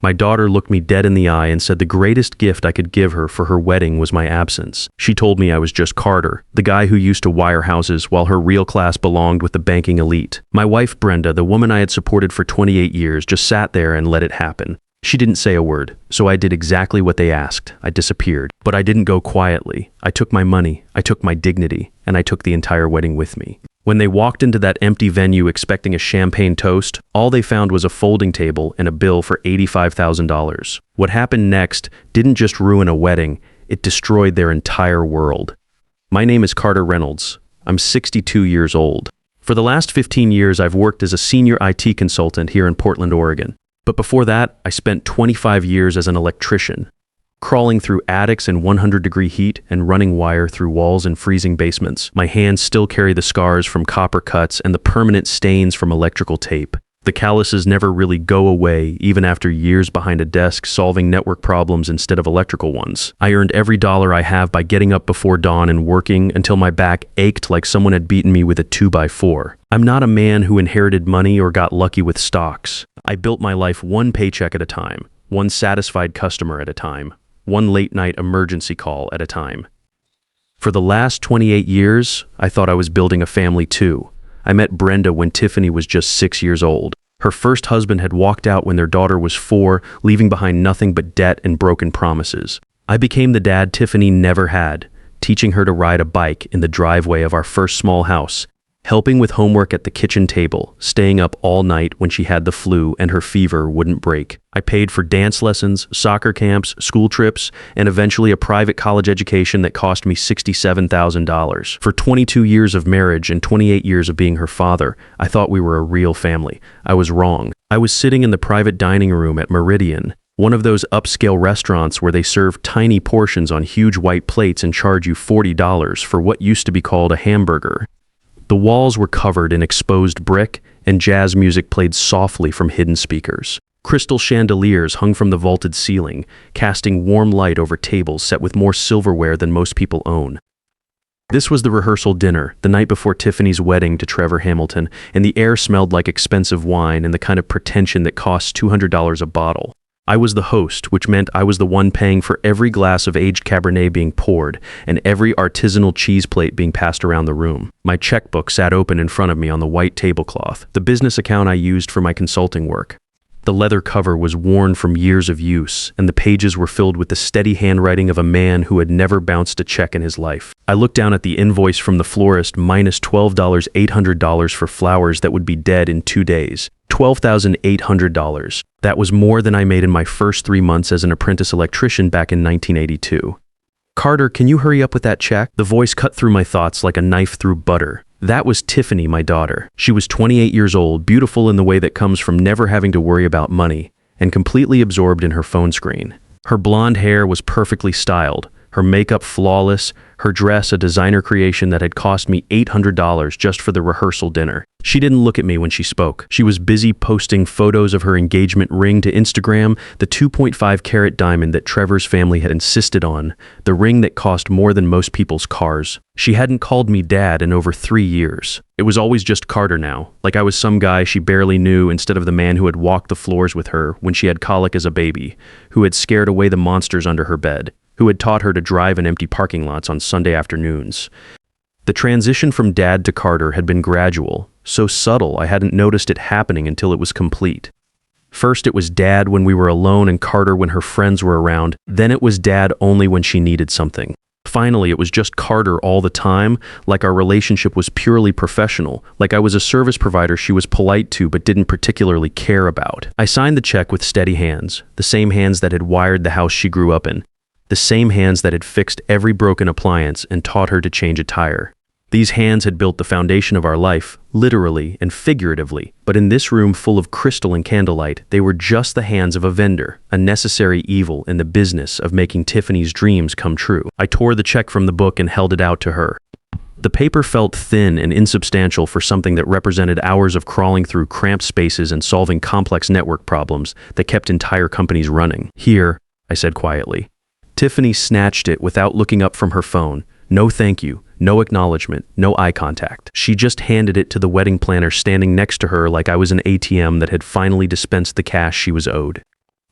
My daughter looked me dead in the eye and said the greatest gift I could give her for her wedding was my absence. She told me I was just Carter, the guy who used to wire houses while her real class belonged with the banking elite. My wife, Brenda, the woman I had supported for 28 years, just sat there and let it happen. She didn't say a word, so I did exactly what they asked. I disappeared. But I didn't go quietly. I took my money, I took my dignity, and I took the entire wedding with me. When they walked into that empty venue expecting a champagne toast, all they found was a folding table and a bill for $85,000. What happened next didn't just ruin a wedding, it destroyed their entire world. My name is Carter Reynolds. I'm 62 years old. For the last 15 years, I've worked as a senior IT consultant here in Portland, Oregon. But before that, I spent 25 years as an electrician, crawling through attics in 100-degree heat and running wire through walls in freezing basements. My hands still carry the scars from copper cuts and the permanent stains from electrical tape. The calluses never really go away, even after years behind a desk solving network problems instead of electrical ones. I earned every dollar I have by getting up before dawn and working until my back ached like someone had beaten me with a 2x4. I'm not a man who inherited money or got lucky with stocks. I built my life one paycheck at a time, one satisfied customer at a time, one late-night emergency call at a time. For the last 28 years, I thought I was building a family too. I met Brenda when Tiffany was just 6 years old. Her first husband had walked out when their daughter was 4, leaving behind nothing but debt and broken promises. I became the dad Tiffany never had, teaching her to ride a bike in the driveway of our first small house, helping with homework at the kitchen table, staying up all night when she had the flu and her fever wouldn't break. I paid for dance lessons, soccer camps, school trips, and eventually a private college education that cost me $67,000. For 22 years of marriage and 28 years of being her father, I thought we were a real family. I was wrong. I was sitting in the private dining room at Meridian, one of those upscale restaurants where they serve tiny portions on huge white plates and charge you $40 for what used to be called a hamburger. The walls were covered in exposed brick, and jazz music played softly from hidden speakers. Crystal chandeliers hung from the vaulted ceiling, casting warm light over tables set with more silverware than most people own. This was the rehearsal dinner, the night before Tiffany's wedding to Trevor Hamilton, and the air smelled like expensive wine and the kind of pretension that costs $200 a bottle. I was the host, which meant I was the one paying for every glass of aged Cabernet being poured and every artisanal cheese plate being passed around the room. My checkbook sat open in front of me on the white tablecloth, the business account I used for my consulting work. The leather cover was worn from years of use, and the pages were filled with the steady handwriting of a man who had never bounced a check in his life. I looked down at the invoice from the florist, minus $12,800 for flowers that would be dead in 2 days. $12,800. That was more than I made in my first 3 months as an apprentice electrician back in 1982. Carter, can you hurry up with that check? The voice cut through my thoughts like a knife through butter. That was Tiffany, my daughter. She was 28 years old, beautiful in the way that comes from never having to worry about money, and completely absorbed in her phone screen. Her blonde hair was perfectly styled, her makeup flawless, her dress a designer creation that had cost me $800 just for the rehearsal dinner. She didn't look at me when she spoke. She was busy posting photos of her engagement ring to Instagram, the 2.5-carat diamond that Trevor's family had insisted on, the ring that cost more than most people's cars. She hadn't called me dad in over 3 years. It was always just Carter now, like I was some guy she barely knew instead of the man who had walked the floors with her when she had colic as a baby, who had scared away the monsters under her bed, who had taught her to drive in empty parking lots on Sunday afternoons. The transition from dad to Carter had been gradual, so subtle I hadn't noticed it happening until it was complete. First it was dad when we were alone and Carter when her friends were around, then it was dad only when she needed something. Finally, it was just Carter all the time, like our relationship was purely professional, like I was a service provider she was polite to but didn't particularly care about. I signed the check with steady hands, the same hands that had wired the house she grew up in, the same hands that had fixed every broken appliance and taught her to change a tire. These hands had built the foundation of our life, literally and figuratively, but in this room full of crystal and candlelight, they were just the hands of a vendor, a necessary evil in the business of making Tiffany's dreams come true. I tore the check from the book and held it out to her. The paper felt thin and insubstantial for something that represented hours of crawling through cramped spaces and solving complex network problems that kept entire companies running. "Here," I said quietly. Tiffany snatched it without looking up from her phone. No thank you, no acknowledgement, no eye contact. She just handed it to the wedding planner standing next to her like I was an ATM that had finally dispensed the cash she was owed.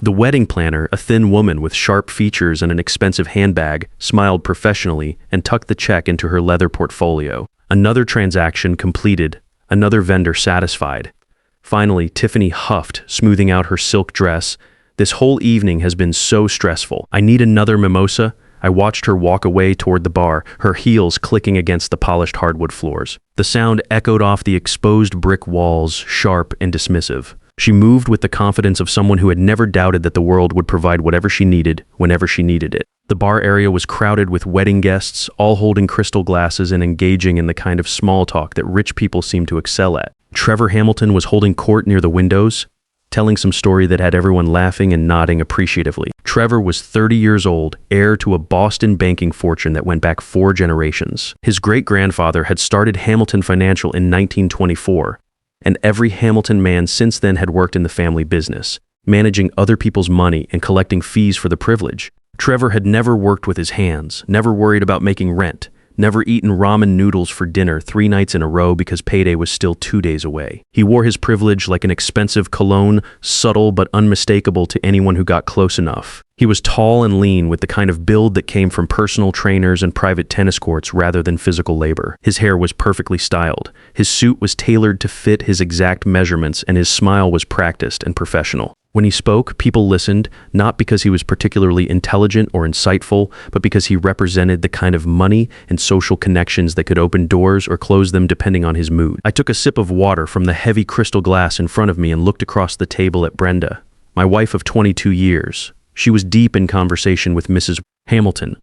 The wedding planner, a thin woman with sharp features and an expensive handbag, smiled professionally and tucked the check into her leather portfolio. Another transaction completed, another vendor satisfied. Finally, Tiffany huffed, smoothing out her silk dress. This whole evening has been so stressful. I need another mimosa. I watched her walk away toward the bar, her heels clicking against the polished hardwood floors. The sound echoed off the exposed brick walls, sharp and dismissive. She moved with the confidence of someone who had never doubted that the world would provide whatever she needed, whenever she needed it. The bar area was crowded with wedding guests, all holding crystal glasses and engaging in the kind of small talk that rich people seem to excel at. Trevor Hamilton was holding court near the windows, telling some story that had everyone laughing and nodding appreciatively. Trevor was 30 years old, heir to a Boston banking fortune that went back 4 generations. His great-grandfather had started Hamilton Financial in 1924, and every Hamilton man since then had worked in the family business, managing other people's money and collecting fees for the privilege. Trevor had never worked with his hands, never worried about making rent, never eaten ramen noodles for dinner 3 nights in a row because payday was still 2 days away. He wore his privilege like an expensive cologne, subtle but unmistakable to anyone who got close enough. He was tall and lean with the kind of build that came from personal trainers and private tennis courts rather than physical labor. His hair was perfectly styled. His suit was tailored to fit his exact measurements, and his smile was practiced and professional. When he spoke, people listened, not because he was particularly intelligent or insightful, but because he represented the kind of money and social connections that could open doors or close them depending on his mood. I took a sip of water from the heavy crystal glass in front of me and looked across the table at Brenda, my wife of 22 years. She was deep in conversation with Mrs. Hamilton,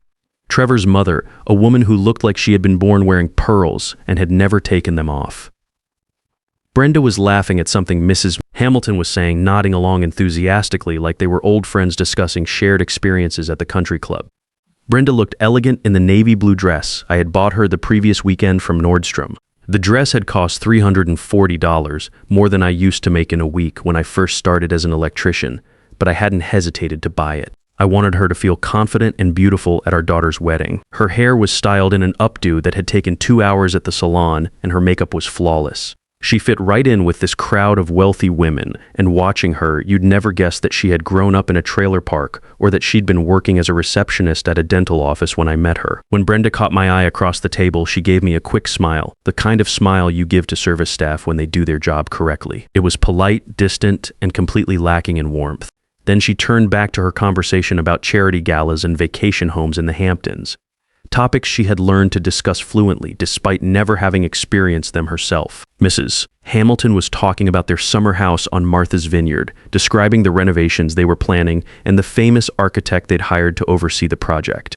Trevor's mother, a woman who looked like she had been born wearing pearls and had never taken them off. Brenda was laughing at something Mrs. Hamilton was saying, nodding along enthusiastically like they were old friends discussing shared experiences at the country club. Brenda looked elegant in the navy blue dress I had bought her the previous weekend from Nordstrom. The dress had cost $340, more than I used to make in a week when I first started as an electrician, but I hadn't hesitated to buy it. I wanted her to feel confident and beautiful at our daughter's wedding. Her hair was styled in an updo that had taken 2 hours at the salon, and her makeup was flawless. She fit right in with this crowd of wealthy women, and watching her, you'd never guess that she had grown up in a trailer park or that she'd been working as a receptionist at a dental office when I met her. When Brenda caught my eye across the table, she gave me a quick smile, the kind of smile you give to service staff when they do their job correctly. It was polite, distant, and completely lacking in warmth. Then she turned back to her conversation about charity galas and vacation homes in the Hamptons, topics she had learned to discuss fluently despite never having experienced them herself. Mrs. Hamilton was talking about their summer house on Martha's Vineyard, describing the renovations they were planning and the famous architect they'd hired to oversee the project.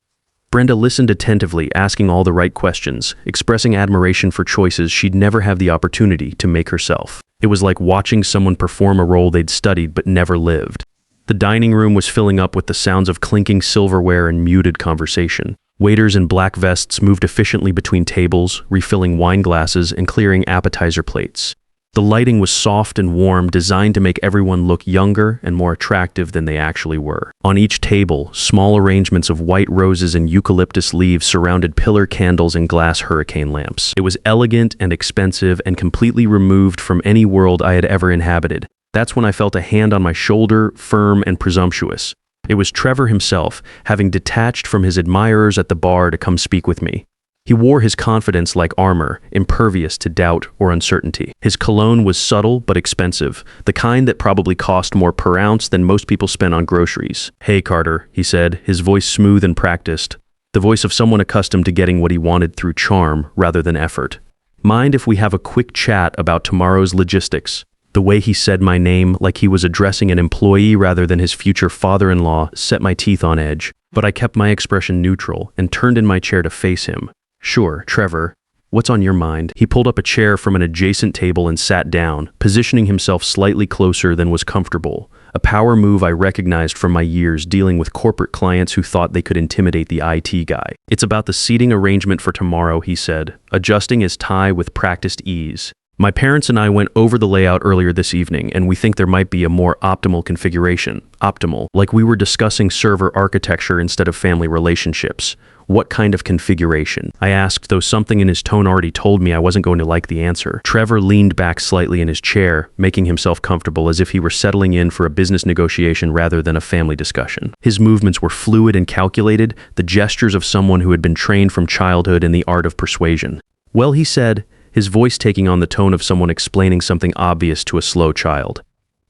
Brenda listened attentively, asking all the right questions, expressing admiration for choices she'd never have the opportunity to make herself. It was like watching someone perform a role they'd studied but never lived. The dining room was filling up with the sounds of clinking silverware and muted conversation. Waiters in black vests moved efficiently between tables, refilling wine glasses and clearing appetizer plates. The lighting was soft and warm, designed to make everyone look younger and more attractive than they actually were. On each table, small arrangements of white roses and eucalyptus leaves surrounded pillar candles and glass hurricane lamps. It was elegant and expensive and completely removed from any world I had ever inhabited. That's when I felt a hand on my shoulder, firm and presumptuous. It was Trevor himself, having detached from his admirers at the bar to come speak with me. He wore his confidence like armor, impervious to doubt or uncertainty. His cologne was subtle but expensive, the kind that probably cost more per ounce than most people spend on groceries. "Hey, Carter," he said, his voice smooth and practiced, the voice of someone accustomed to getting what he wanted through charm rather than effort. "Mind if we have a quick chat about tomorrow's logistics?" The way he said my name, like he was addressing an employee rather than his future father-in-law, set my teeth on edge. But I kept my expression neutral and turned in my chair to face him. "Sure, Trevor. What's on your mind?" He pulled up a chair from an adjacent table and sat down, positioning himself slightly closer than was comfortable, a power move I recognized from my years dealing with corporate clients who thought they could intimidate the IT guy. "It's about the seating arrangement for tomorrow," he said, adjusting his tie with practiced ease. My parents and I went over the layout earlier this evening, and we think there might be a more optimal configuration. Optimal, like we were discussing server architecture instead of family relationships. What kind of configuration? I asked, though something in his tone already told me I wasn't going to like the answer. Trevor leaned back slightly in his chair, making himself comfortable as if he were settling in for a business negotiation rather than a family discussion. His movements were fluid and calculated, the gestures of someone who had been trained from childhood in the art of persuasion. Well, he said, his voice taking on the tone of someone explaining something obvious to a slow child.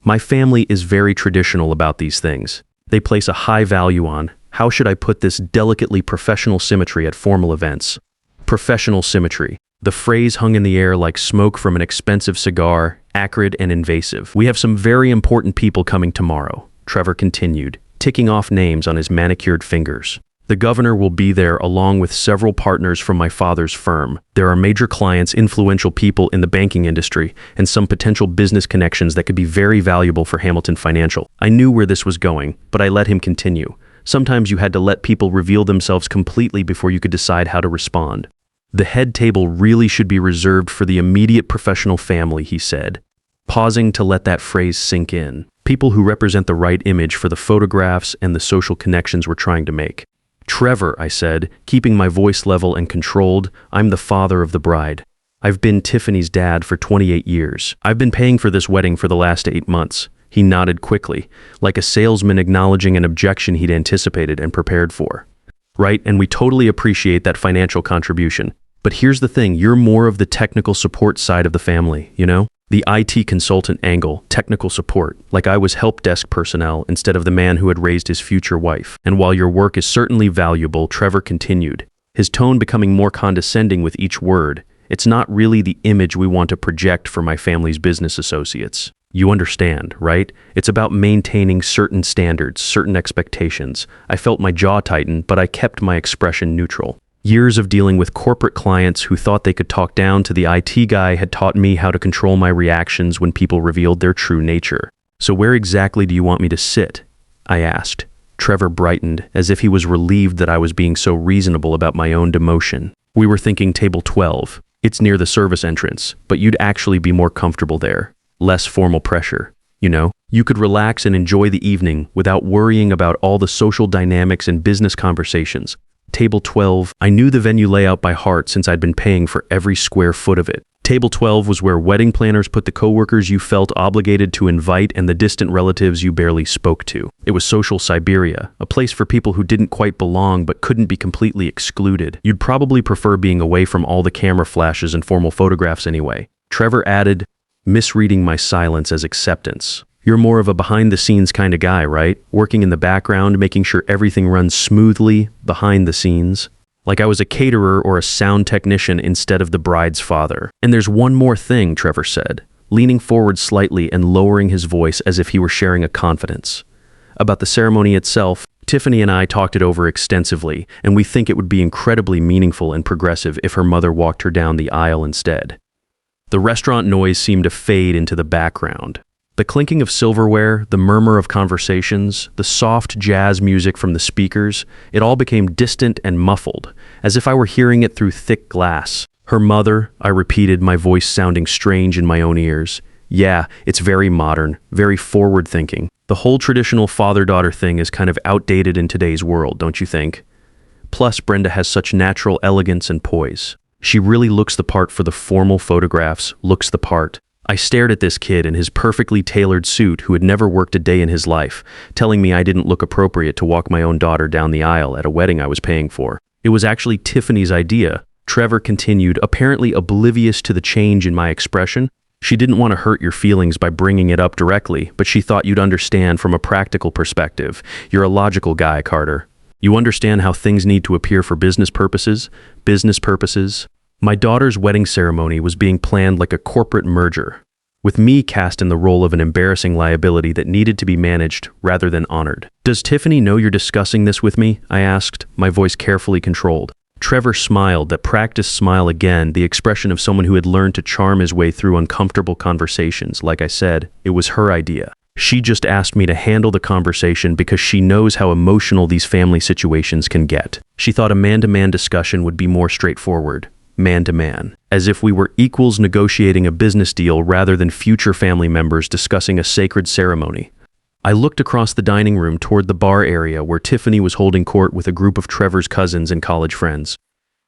My family is very traditional about these things. They place a high value on, how should I put this, delicately professional symmetry at formal events. Professional symmetry. The phrase hung in the air like smoke from an expensive cigar, acrid and invasive. We have some very important people coming tomorrow, Trevor continued, ticking off names on his manicured fingers. The governor will be there along with several partners from my father's firm. There are major clients, influential people in the banking industry, and some potential business connections that could be very valuable for Hamilton Financial. I knew where this was going, but I let him continue. Sometimes you had to let people reveal themselves completely before you could decide how to respond. The head table really should be reserved for the immediate professional family, he said, pausing to let that phrase sink in. People who represent the right image for the photographs and the social connections we're trying to make. Trevor, I said, keeping my voice level and controlled, I'm the father of the bride. I've been Tiffany's dad for 28 years. I've been paying for this wedding for the last 8 months. He nodded quickly, like a salesman acknowledging an objection he'd anticipated and prepared for. Right, and we totally appreciate that financial contribution. But here's the thing, you're more of the technical support side of the family, you know? The IT consultant angle, technical support, like I was help desk personnel instead of the man who had raised his future wife. And while your work is certainly valuable, Trevor continued, his tone becoming more condescending with each word, it's not really the image we want to project for my family's business associates. You understand, right? It's about maintaining certain standards, certain expectations. I felt my jaw tighten, but I kept my expression neutral. Years of dealing with corporate clients who thought they could talk down to the IT guy had taught me how to control my reactions when people revealed their true nature. So where exactly do you want me to sit? I asked. Trevor brightened, as if he was relieved that I was being so reasonable about my own demotion. We were thinking table 12. It's near the service entrance, but you'd actually be more comfortable there. Less formal pressure, you know? You could relax and enjoy the evening without worrying about all the social dynamics and business conversations. Table 12, I knew the venue layout by heart since I'd been paying for every square foot of it. Table 12 was where wedding planners put the coworkers you felt obligated to invite and the distant relatives you barely spoke to. It was social Siberia, a place for people who didn't quite belong but couldn't be completely excluded. You'd probably prefer being away from all the camera flashes and formal photographs anyway. Trevor added, misreading my silence as acceptance. You're more of a behind-the-scenes kind of guy, right? Working in the background, making sure everything runs smoothly behind the scenes. Like I was a caterer or a sound technician instead of the bride's father. And there's one more thing, Trevor said, leaning forward slightly and lowering his voice as if he were sharing a confidence. About the ceremony itself, Tiffany and I talked it over extensively, and we think it would be incredibly meaningful and progressive if her mother walked her down the aisle instead. The restaurant noise seemed to fade into the background. The clinking of silverware, the murmur of conversations, the soft jazz music from the speakers, it all became distant and muffled, as if I were hearing it through thick glass. Her mother, I repeated, my voice sounding strange in my own ears. Yeah, it's very modern, very forward-thinking. The whole traditional father-daughter thing is kind of outdated in today's world, don't you think? Plus, Brenda has such natural elegance and poise. She really looks the part for the formal photographs, looks the part. I stared at this kid in his perfectly tailored suit who had never worked a day in his life, telling me I didn't look appropriate to walk my own daughter down the aisle at a wedding I was paying for. It was actually Tiffany's idea, Trevor continued, apparently oblivious to the change in my expression. She didn't want to hurt your feelings by bringing it up directly, but she thought you'd understand from a practical perspective. You're a logical guy, Carter. You understand how things need to appear for business purposes. My daughter's wedding ceremony was being planned like a corporate merger, with me cast in the role of an embarrassing liability that needed to be managed rather than honored. Does Tiffany know you're discussing this with me? I asked, my voice carefully controlled. Trevor smiled, that practiced smile again, the expression of someone who had learned to charm his way through uncomfortable conversations. Like I said, it was her idea. She just asked me to handle the conversation because she knows how emotional these family situations can get. She thought a man-to-man discussion would be more straightforward. man to man, as if we were equals negotiating a business deal rather than future family members discussing a sacred ceremony. I looked across the dining room toward the bar area where Tiffany was holding court with a group of Trevor's cousins and college friends.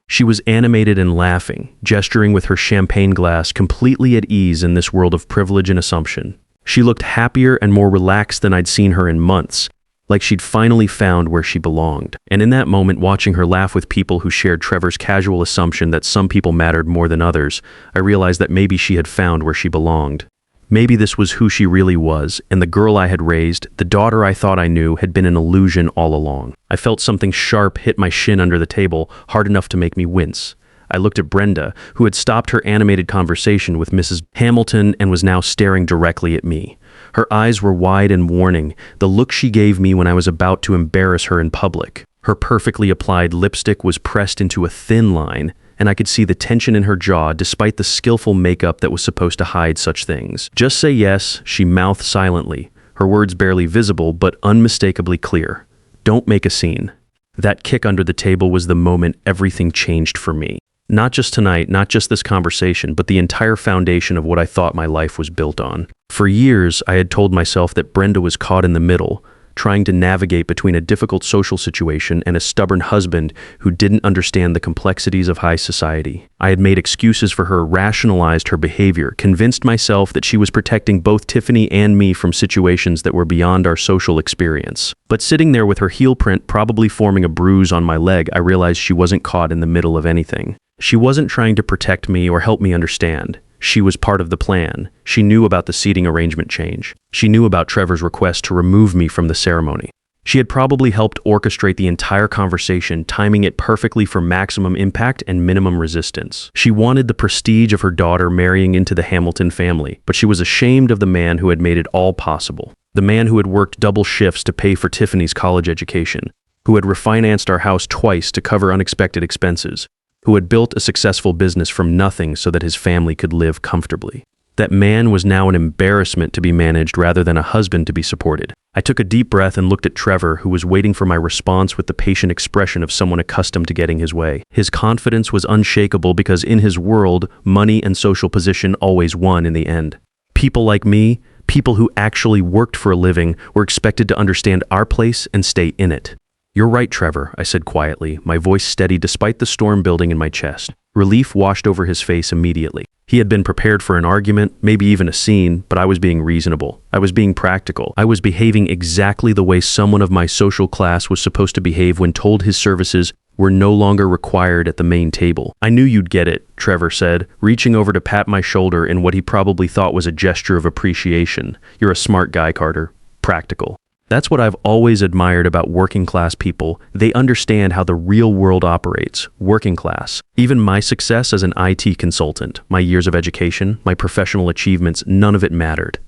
She was animated and laughing, gesturing with her champagne glass, completely at ease in this world of privilege and assumption. She looked happier and more relaxed than I'd seen her in months, like she'd finally found where she belonged. And in that moment, watching her laugh with people who shared Trevor's casual assumption that some people mattered more than others, I realized that maybe she had found where she belonged. Maybe this was who she really was, and the girl I had raised, the daughter I thought I knew, had been an illusion all along. I felt something sharp hit my shin under the table, hard enough to make me wince. I looked at Brenda, who had stopped her animated conversation with Mrs. Hamilton and was now staring directly at me. Her eyes were wide and warning, the look she gave me when I was about to embarrass her in public. Her perfectly applied lipstick was pressed into a thin line, and I could see the tension in her jaw despite the skillful makeup that was supposed to hide such things. "Just say yes," she mouthed silently, her words barely visible but unmistakably clear. "Don't make a scene." That kick under the table was the moment everything changed for me. Not just tonight, not just this conversation, but the entire foundation of what I thought my life was built on. For years, I had told myself that Brenda was caught in the middle, trying to navigate between a difficult social situation and a stubborn husband who didn't understand the complexities of high society. I had made excuses for her, rationalized her behavior, convinced myself that she was protecting both Tiffany and me from situations that were beyond our social experience. But sitting there with her heel print probably forming a bruise on my leg, I realized she wasn't caught in the middle of anything. She wasn't trying to protect me or help me understand. She was part of the plan. She knew about the seating arrangement change. She knew about Trevor's request to remove me from the ceremony. She had probably helped orchestrate the entire conversation, timing it perfectly for maximum impact and minimum resistance. She wanted the prestige of her daughter marrying into the Hamilton family, but she was ashamed of the man who had made it all possible. The man who had worked double shifts to pay for Tiffany's college education, who had refinanced our house twice to cover unexpected expenses, who had built a successful business from nothing so that his family could live comfortably. That man was now an embarrassment to be managed rather than a husband to be supported. I took a deep breath and looked at Trevor, who was waiting for my response with the patient expression of someone accustomed to getting his way. His confidence was unshakable because in his world, money and social position always won in the end. People like me, people who actually worked for a living, were expected to understand our place and stay in it. "You're right, Trevor," I said quietly, my voice steady despite the storm building in my chest. Relief washed over his face immediately. He had been prepared for an argument, maybe even a scene, but I was being reasonable. I was being practical. I was behaving exactly the way someone of my social class was supposed to behave when told his services were no longer required at the main table. "I knew you'd get it," Trevor said, reaching over to pat my shoulder in what he probably thought was a gesture of appreciation. "You're a smart guy, Carter. Practical." That's what I've always admired about working class people. They understand how the real world operates, working class. Even my success as an IT consultant, my years of education, my professional achievements, none of it mattered.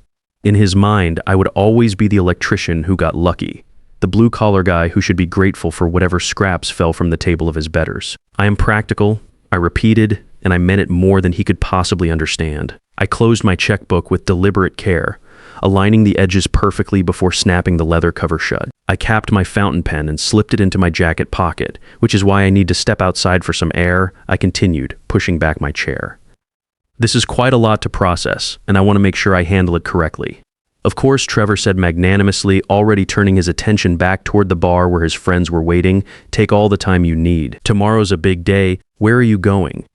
In his mind, I would always be the electrician who got lucky, the blue-collar guy who should be grateful for whatever scraps fell from the table of his betters. "I am practical," I repeated, and I meant it more than he could possibly understand. I closed my checkbook with deliberate care, aligning the edges perfectly before snapping the leather cover shut. I capped my fountain pen and slipped it into my jacket pocket, which is why I need to step outside for some air, I continued, pushing back my chair. "This is quite a lot to process, and I want to make sure I handle it correctly." "Of course," Trevor said magnanimously, already turning his attention back toward the bar where his friends were waiting. "Take all the time you need. Tomorrow's a big day. Where are you going?"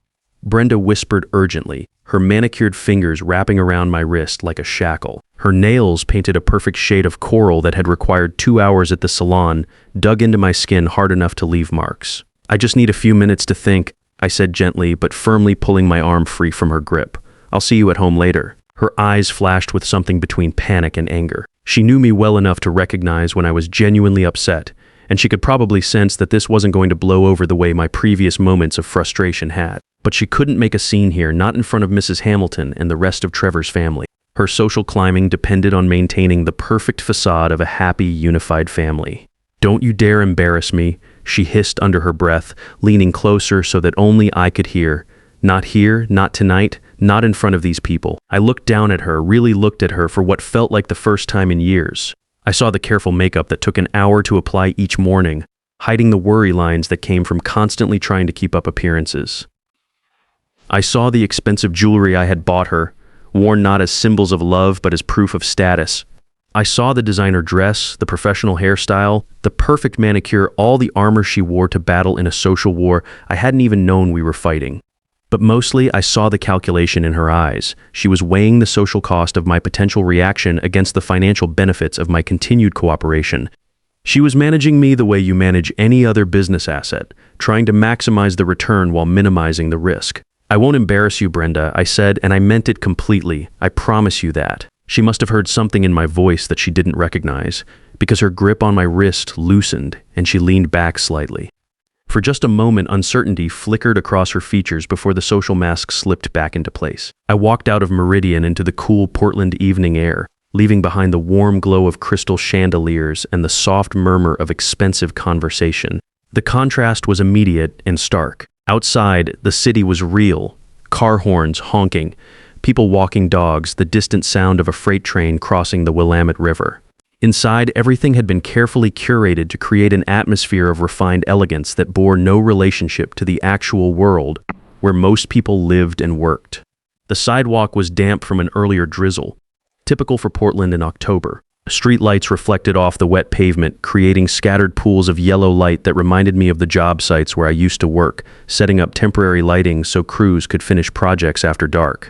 Brenda whispered urgently, her manicured fingers wrapping around my wrist like a shackle. Her nails, painted a perfect shade of coral that had required 2 hours at the salon, dug into my skin hard enough to leave marks. "I just need a few minutes to think," I said gently, but firmly pulling my arm free from her grip. "I'll see you at home later." Her eyes flashed with something between panic and anger. She knew me well enough to recognize when I was genuinely upset, and she could probably sense that this wasn't going to blow over the way my previous moments of frustration had. But she couldn't make a scene here, not in front of Mrs. Hamilton and the rest of Trevor's family. Her social climbing depended on maintaining the perfect facade of a happy, unified family. "Don't you dare embarrass me," she hissed under her breath, leaning closer so that only I could hear. "Not here, not tonight, not in front of these people." I looked down at her, really looked at her for what felt like the first time in years. I saw the careful makeup that took an hour to apply each morning, hiding the worry lines that came from constantly trying to keep up appearances. I saw the expensive jewelry I had bought her, worn not as symbols of love but as proof of status. I saw the designer dress, the professional hairstyle, the perfect manicure, all the armor she wore to battle in a social war I hadn't even known we were fighting. But mostly, I saw the calculation in her eyes. She was weighing the social cost of my potential reaction against the financial benefits of my continued cooperation. She was managing me the way you manage any other business asset, trying to maximize the return while minimizing the risk. "I won't embarrass you, Brenda," I said, and I meant it completely. "I promise you that." She must have heard something in my voice that she didn't recognize, because her grip on my wrist loosened and she leaned back slightly. For just a moment, uncertainty flickered across her features before the social mask slipped back into place. I walked out of Meridian into the cool Portland evening air, leaving behind the warm glow of crystal chandeliers and the soft murmur of expensive conversation. The contrast was immediate and stark. Outside, the city was real. Car horns honking, people walking dogs, the distant sound of a freight train crossing the Willamette River. Inside, everything had been carefully curated to create an atmosphere of refined elegance that bore no relationship to the actual world where most people lived and worked. The sidewalk was damp from an earlier drizzle, typical for Portland in October. Street lights reflected off the wet pavement, creating scattered pools of yellow light that reminded me of the job sites where I used to work, setting up temporary lighting so crews could finish projects after dark.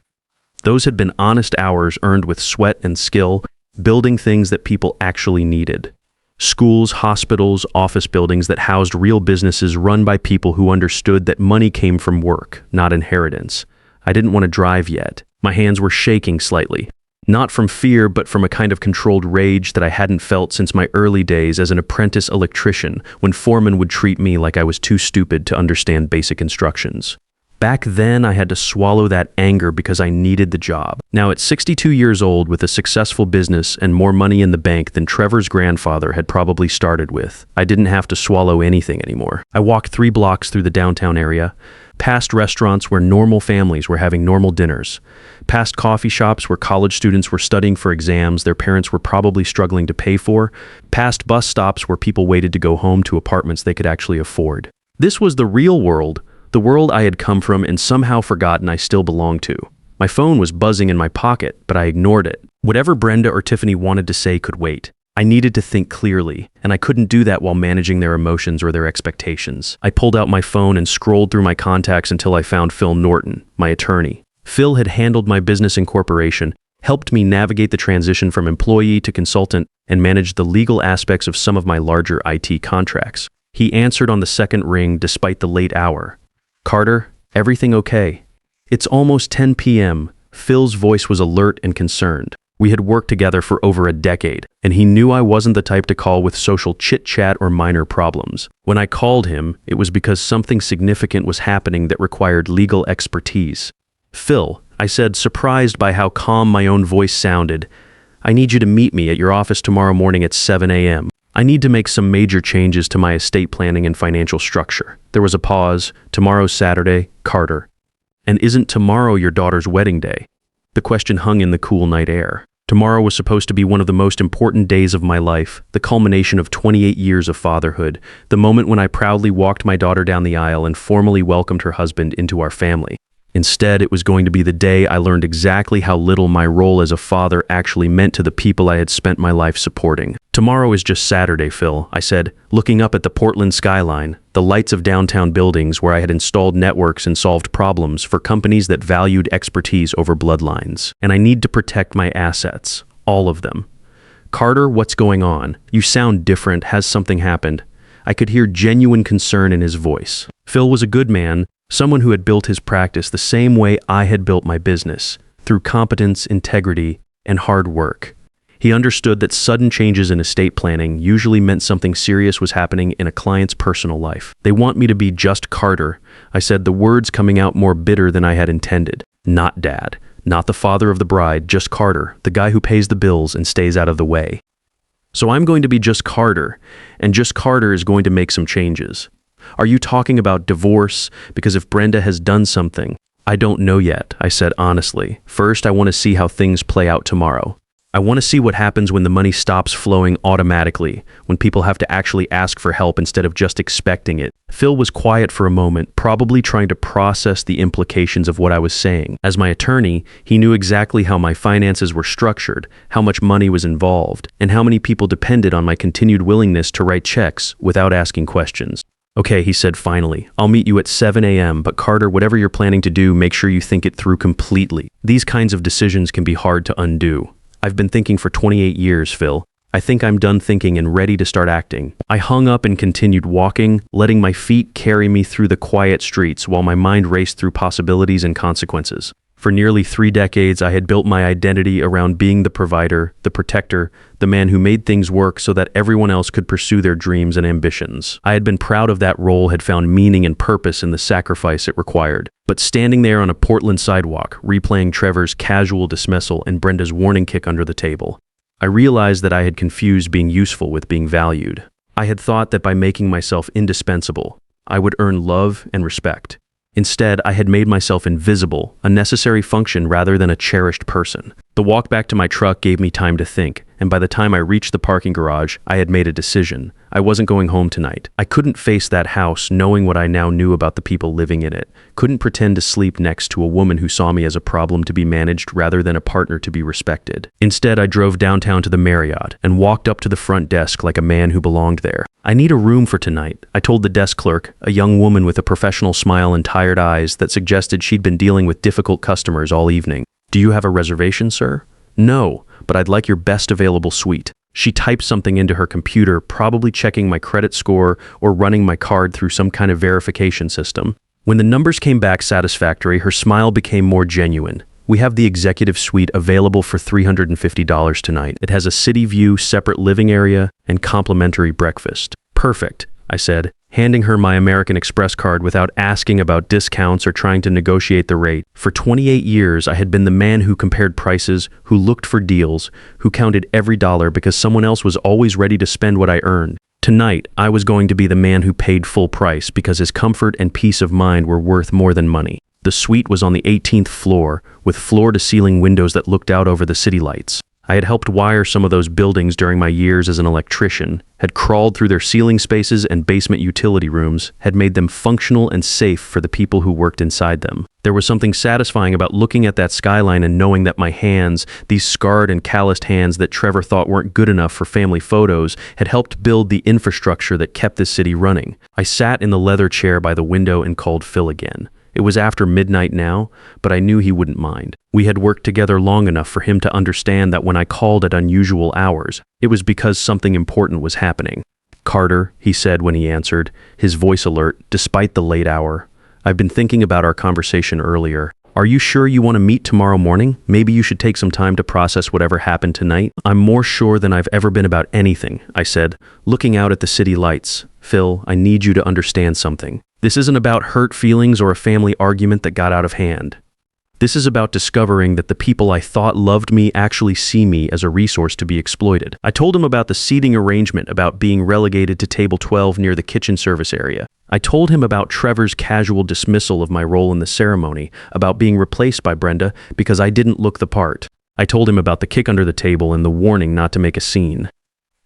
Those had been honest hours earned with sweat and skill, building things that people actually needed. Schools, hospitals, office buildings that housed real businesses run by people who understood that money came from work, not inheritance. I didn't want to drive yet. My hands were shaking slightly. Not from fear, but from a kind of controlled rage that I hadn't felt since my early days as an apprentice electrician, when foremen would treat me like I was too stupid to understand basic instructions. Back then, I had to swallow that anger because I needed the job. Now, at 62 years old, with a successful business and more money in the bank than Trevor's grandfather had probably started with, I didn't have to swallow anything anymore. I walked 3 blocks through the downtown area, past restaurants where normal families were having normal dinners, past coffee shops where college students were studying for exams their parents were probably struggling to pay for, past bus stops where people waited to go home to apartments they could actually afford. This was the real world, the world I had come from and somehow forgotten I still belonged to. My phone was buzzing in my pocket, but I ignored it. Whatever Brenda or Tiffany wanted to say could wait. I needed to think clearly, and I couldn't do that while managing their emotions or their expectations. I pulled out my phone and scrolled through my contacts until I found Phil Norton, my attorney. Phil had handled my business incorporation, helped me navigate the transition from employee to consultant, and managed the legal aspects of some of my larger IT contracts. He answered on the second ring despite the late hour. "Carter, everything okay?" "It's almost 10 p.m. Phil's voice was alert and concerned. We had worked together for over a decade, and he knew I wasn't the type to call with social chit-chat or minor problems. When I called him, it was because something significant was happening that required legal expertise. "Phil," I said, surprised by how calm my own voice sounded, "I need you to meet me at your office tomorrow morning at 7 a.m. I need to make some major changes to my estate planning and financial structure." There was a pause. "Tomorrow's Saturday, Carter." "And isn't tomorrow your daughter's wedding day?" The question hung in the cool night air. Tomorrow was supposed to be one of the most important days of my life, the culmination of 28 years of fatherhood, the moment when I proudly walked my daughter down the aisle and formally welcomed her husband into our family. Instead, it was going to be the day I learned exactly how little my role as a father actually meant to the people I had spent my life supporting. "Tomorrow is just Saturday, Phil," I said, looking up at the Portland skyline, the lights of downtown buildings where I had installed networks and solved problems for companies that valued expertise over bloodlines. "And I need to protect my assets, all of them." "Carter, what's going on? You sound different. Has something happened?" I could hear genuine concern in his voice. Phil was a good man, someone who had built his practice the same way I had built my business, through competence, integrity, and hard work. He understood that sudden changes in estate planning usually meant something serious was happening in a client's personal life. "They want me to be just Carter," I said, the words coming out more bitter than I had intended. "Not Dad, not the father of the bride, just Carter, the guy who pays the bills and stays out of the way." "So I'm going to be just Carter, and just Carter is going to make some changes." "Are you talking about divorce? Because if Brenda has done something..." "I don't know yet," I said honestly. "First, I want to see how things play out tomorrow." I want to see what happens when the money stops flowing automatically, when people have to actually ask for help instead of just expecting it. Phil was quiet for a moment, probably trying to process the implications of what I was saying. As my attorney, he knew exactly how my finances were structured, how much money was involved, and how many people depended on my continued willingness to write checks without asking questions. Okay, he said finally, I'll meet you at 7 a.m., but Carter, whatever you're planning to do, make sure you think it through completely. These kinds of decisions can be hard to undo. I've been thinking for 28 years, Phil. I think I'm done thinking and ready to start acting. I hung up and continued walking, letting my feet carry me through the quiet streets while my mind raced through possibilities and consequences. For nearly 3 decades, I had built my identity around being the provider, the protector, the man who made things work so that everyone else could pursue their dreams and ambitions. I had been proud of that role, had found meaning and purpose in the sacrifice it required. But standing there on a Portland sidewalk, replaying Trevor's casual dismissal and Brenda's warning kick under the table, I realized that I had confused being useful with being valued. I had thought that by making myself indispensable, I would earn love and respect. Instead, I had made myself invisible, a necessary function rather than a cherished person. The walk back to my truck gave me time to think, and by the time I reached the parking garage, I had made a decision. I wasn't going home tonight. I couldn't face that house knowing what I now knew about the people living in it. Couldn't pretend to sleep next to a woman who saw me as a problem to be managed rather than a partner to be respected. Instead, I drove downtown to the Marriott and walked up to the front desk like a man who belonged there. I need a room for tonight, I told the desk clerk, a young woman with a professional smile and tired eyes that suggested she'd been dealing with difficult customers all evening. Do you have a reservation, sir? No, but I'd like your best available suite. She typed something into her computer, probably checking my credit score or running my card through some kind of verification system. When the numbers came back satisfactory, her smile became more genuine. We have the executive suite available for $350 tonight. It has a city view, separate living area, and complimentary breakfast. Perfect, I said, handing her my American Express card without asking about discounts or trying to negotiate the rate. For 28 years, I had been the man who compared prices, who looked for deals, who counted every dollar because someone else was always ready to spend what I earned. Tonight, I was going to be the man who paid full price because his comfort and peace of mind were worth more than money. The suite was on the 18th floor, with floor-to-ceiling windows that looked out over the city lights. I had helped wire some of those buildings during my years as an electrician, had crawled through their ceiling spaces and basement utility rooms, had made them functional and safe for the people who worked inside them. There was something satisfying about looking at that skyline and knowing that my hands, these scarred and calloused hands that Trevor thought weren't good enough for family photos, had helped build the infrastructure that kept this city running. I sat in the leather chair by the window and called Phil again. It was after midnight now, but I knew he wouldn't mind. We had worked together long enough for him to understand that when I called at unusual hours, it was because something important was happening. Carter, he said when he answered, his voice alert, despite the late hour. I've been thinking about our conversation earlier. Are you sure you want to meet tomorrow morning? Maybe you should take some time to process whatever happened tonight. I'm more sure than I've ever been about anything, I said, looking out at the city lights. Phil, I need you to understand something. This isn't about hurt feelings or a family argument that got out of hand. This is about discovering that the people I thought loved me actually see me as a resource to be exploited. I told him about the seating arrangement, about being relegated to table 12 near the kitchen service area. I told him about Trevor's casual dismissal of my role in the ceremony, about being replaced by Brenda because I didn't look the part. I told him about the kick under the table and the warning not to make a scene.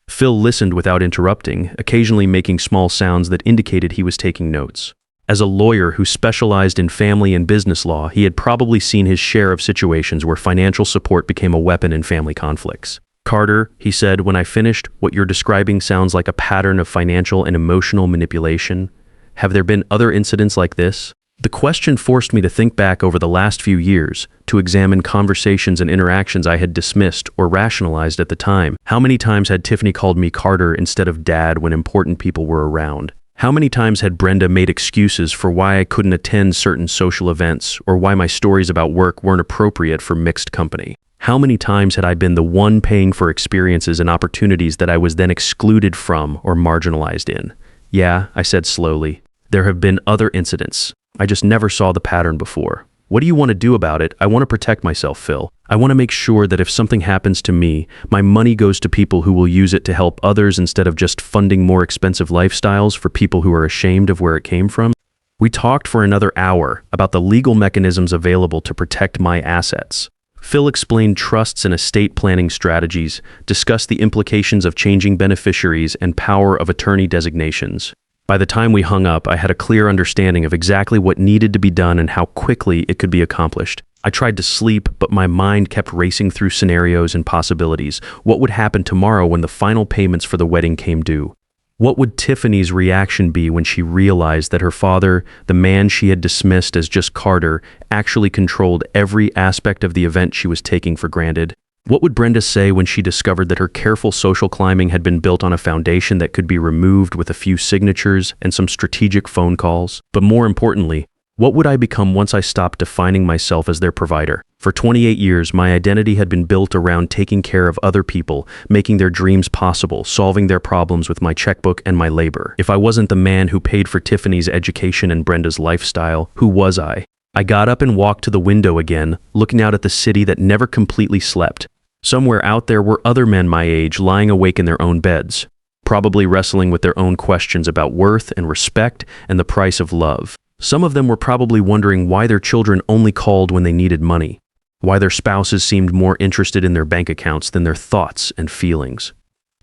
Phil listened without interrupting, occasionally making small sounds that indicated he was taking notes. As a lawyer who specialized in family and business law, he had probably seen his share of situations where financial support became a weapon in family conflicts. Carter, he said, when I finished, what you're describing sounds like a pattern of financial and emotional manipulation. Have there been other incidents like this? The question forced me to think back over the last few years, to examine conversations and interactions I had dismissed or rationalized at the time. How many times had Tiffany called me Carter instead of Dad when important people were around? How many times had Brenda made excuses for why I couldn't attend certain social events or why my stories about work weren't appropriate for mixed company? How many times had I been the one paying for experiences and opportunities that I was then excluded from or marginalized in? Yeah, I said slowly. There have been other incidents. I just never saw the pattern before. What do you want to do about it? I want to protect myself, Phil. I want to make sure that if something happens to me, my money goes to people who will use it to help others instead of just funding more expensive lifestyles for people who are ashamed of where it came from. We talked for another hour about the legal mechanisms available to protect my assets. Phil explained trusts and estate planning strategies, discussed the implications of changing beneficiaries and power of attorney designations. By the time we hung up, I had a clear understanding of exactly what needed to be done and how quickly it could be accomplished. I tried to sleep, but my mind kept racing through scenarios and possibilities. What would happen tomorrow when the final payments for the wedding came due? What would Tiffany's reaction be when she realized that her father, the man she had dismissed as just Carter, actually controlled every aspect of the event she was taking for granted? What would Brenda say when she discovered that her careful social climbing had been built on a foundation that could be removed with a few signatures and some strategic phone calls? But more importantly, what would I become once I stopped defining myself as their provider? For 28 years, my identity had been built around taking care of other people, making their dreams possible, solving their problems with my checkbook and my labor. If I wasn't the man who paid for Tiffany's education and Brenda's lifestyle, who was I? I got up and walked to the window again, looking out at the city that never completely slept. Somewhere out there were other men my age lying awake in their own beds, probably wrestling with their own questions about worth and respect and the price of love. Some of them were probably wondering why their children only called when they needed money, why their spouses seemed more interested in their bank accounts than their thoughts and feelings.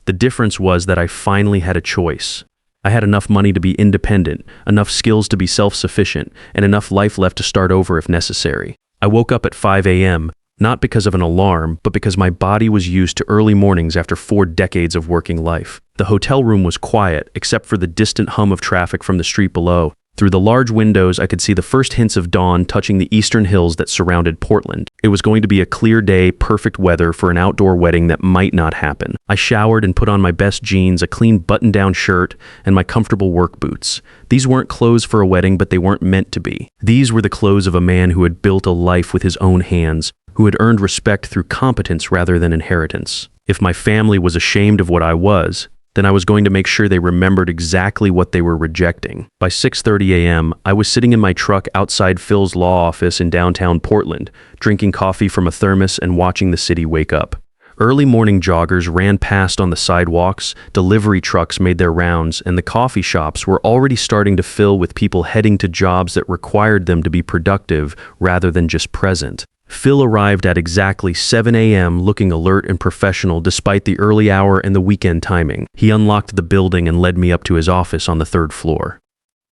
The difference was that I finally had a choice. I had enough money to be independent, enough skills to be self-sufficient, and enough life left to start over if necessary. I woke up at 5 a.m., not because of an alarm, but because my body was used to early mornings after 4 decades of working life. The hotel room was quiet, except for the distant hum of traffic from the street below. Through the large windows, I could see the first hints of dawn touching the eastern hills that surrounded Portland. It was going to be a clear day, perfect weather for an outdoor wedding that might not happen. I showered and put on my best jeans, a clean button-down shirt, and my comfortable work boots. These weren't clothes for a wedding, but they weren't meant to be. These were the clothes of a man who had built a life with his own hands, who had earned respect through competence rather than inheritance. If my family was ashamed of what I was, then I was going to make sure they remembered exactly what they were rejecting. By 6:30 a.m., I was sitting in my truck outside Phil's law office in downtown Portland, drinking coffee from a thermos and watching the city wake up. Early morning joggers ran past on the sidewalks, delivery trucks made their rounds, and the coffee shops were already starting to fill with people heading to jobs that required them to be productive rather than just present. Phil arrived at exactly 7 a.m. looking alert and professional despite the early hour and the weekend timing. He unlocked the building and led me up to his office on the 3rd floor.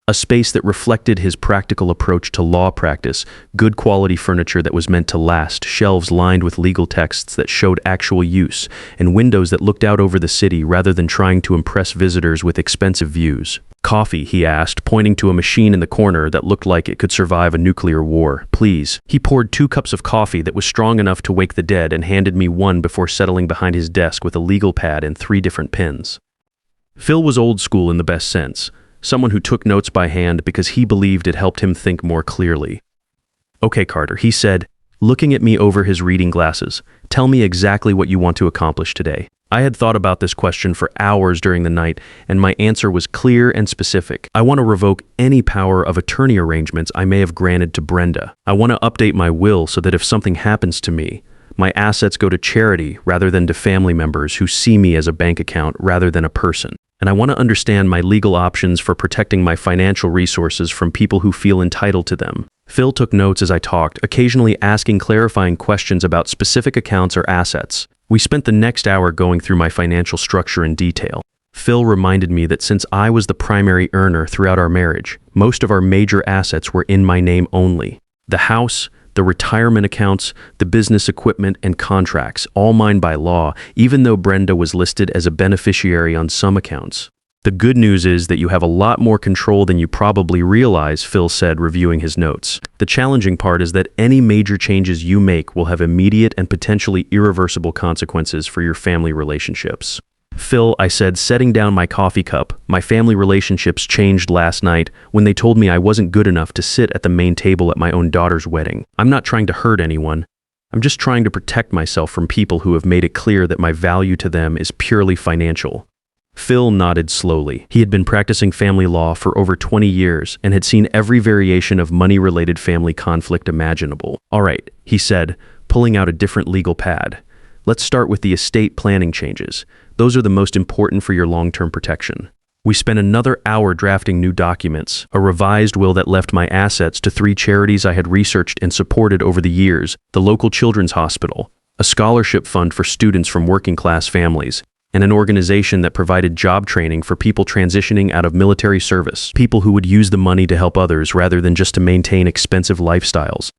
A space that reflected his practical approach to law practice, good quality furniture that was meant to last, shelves lined with legal texts that showed actual use, and windows that looked out over the city rather than trying to impress visitors with expensive views. Coffee, he asked, pointing to a machine in the corner that looked like it could survive a nuclear war. Please. He poured 2 cups of coffee that was strong enough to wake the dead and handed me one before settling behind his desk with a legal pad and 3 different pens. Phil was old school in the best sense, someone who took notes by hand because he believed it helped him think more clearly. Okay, Carter, he said, looking at me over his reading glasses, tell me exactly what you want to accomplish today. I had thought about this question for hours during the night, and my answer was clear and specific. I want to revoke any power of attorney arrangements I may have granted to Brenda. I want to update my will so that if something happens to me, my assets go to charity rather than to family members who see me as a bank account rather than a person. And I want to understand my legal options for protecting my financial resources from people who feel entitled to them. Phil took notes as I talked, occasionally asking clarifying questions about specific accounts or assets. We spent the next hour going through my financial structure in detail. Phil reminded me that since I was the primary earner throughout our marriage, most of our major assets were in my name only. The house, the retirement accounts, the business equipment, and contracts, all mine by law, even though Brenda was listed as a beneficiary on some accounts. The good news is that you have a lot more control than you probably realize, Phil said, reviewing his notes. The challenging part is that any major changes you make will have immediate and potentially irreversible consequences for your family relationships. Phil, I said, setting down my coffee cup, my family relationships changed last night when they told me I wasn't good enough to sit at the main table at my own daughter's wedding. I'm not trying to hurt anyone. I'm just trying to protect myself from people who have made it clear that my value to them is purely financial. Phil nodded slowly. He had been practicing family law for over 20 years and had seen every variation of money-related family conflict imaginable. All right, he said, pulling out a different legal pad. Let's start with the estate planning changes. Those are the most important for your long-term protection. We spent another hour drafting new documents, a revised will that left my assets to 3 charities I had researched and supported over the years: the local children's hospital, a scholarship fund for students from working-class families, and an organization that provided job training for people transitioning out of military service, people who would use the money to help others rather than just to maintain expensive lifestyles.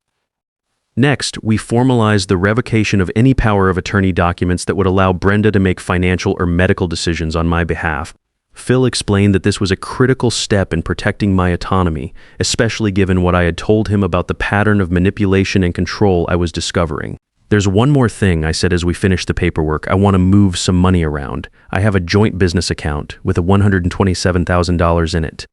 Next, we formalized the revocation of any power of attorney documents that would allow Brenda to make financial or medical decisions on my behalf. Phil explained that this was a critical step in protecting my autonomy, especially given what I had told him about the pattern of manipulation and control I was discovering. "There's one more thing," I said as we finished the paperwork. "I want to move some money around. I have a joint business account with $127,000 in it.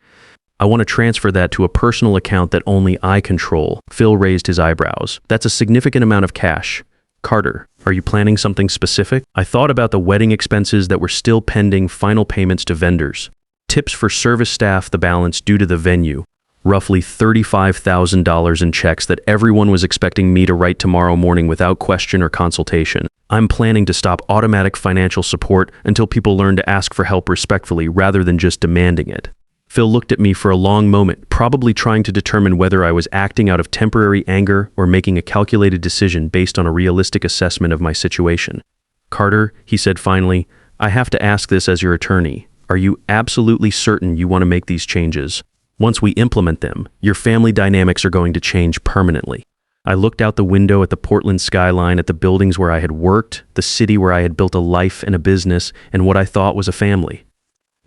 I want to transfer that to a personal account that only I control." Phil raised his eyebrows. "That's a significant amount of cash. Carter, are you planning something specific?" I thought about the wedding expenses that were still pending, final payments to vendors, tips for service staff, the balance due to the venue, roughly $35,000 in checks that everyone was expecting me to write tomorrow morning without question or consultation. I'm planning to stop automatic financial support until people learn to ask for help respectfully rather than just demanding it. Phil looked at me for a long moment, probably trying to determine whether I was acting out of temporary anger or making a calculated decision based on a realistic assessment of my situation. "Carter," he said finally, "I have to ask this as your attorney. Are you absolutely certain you want to make these changes? Once we implement them, your family dynamics are going to change permanently." I looked out the window at the Portland skyline, at the buildings where I had worked, the city where I had built a life and a business, and what I thought was a family.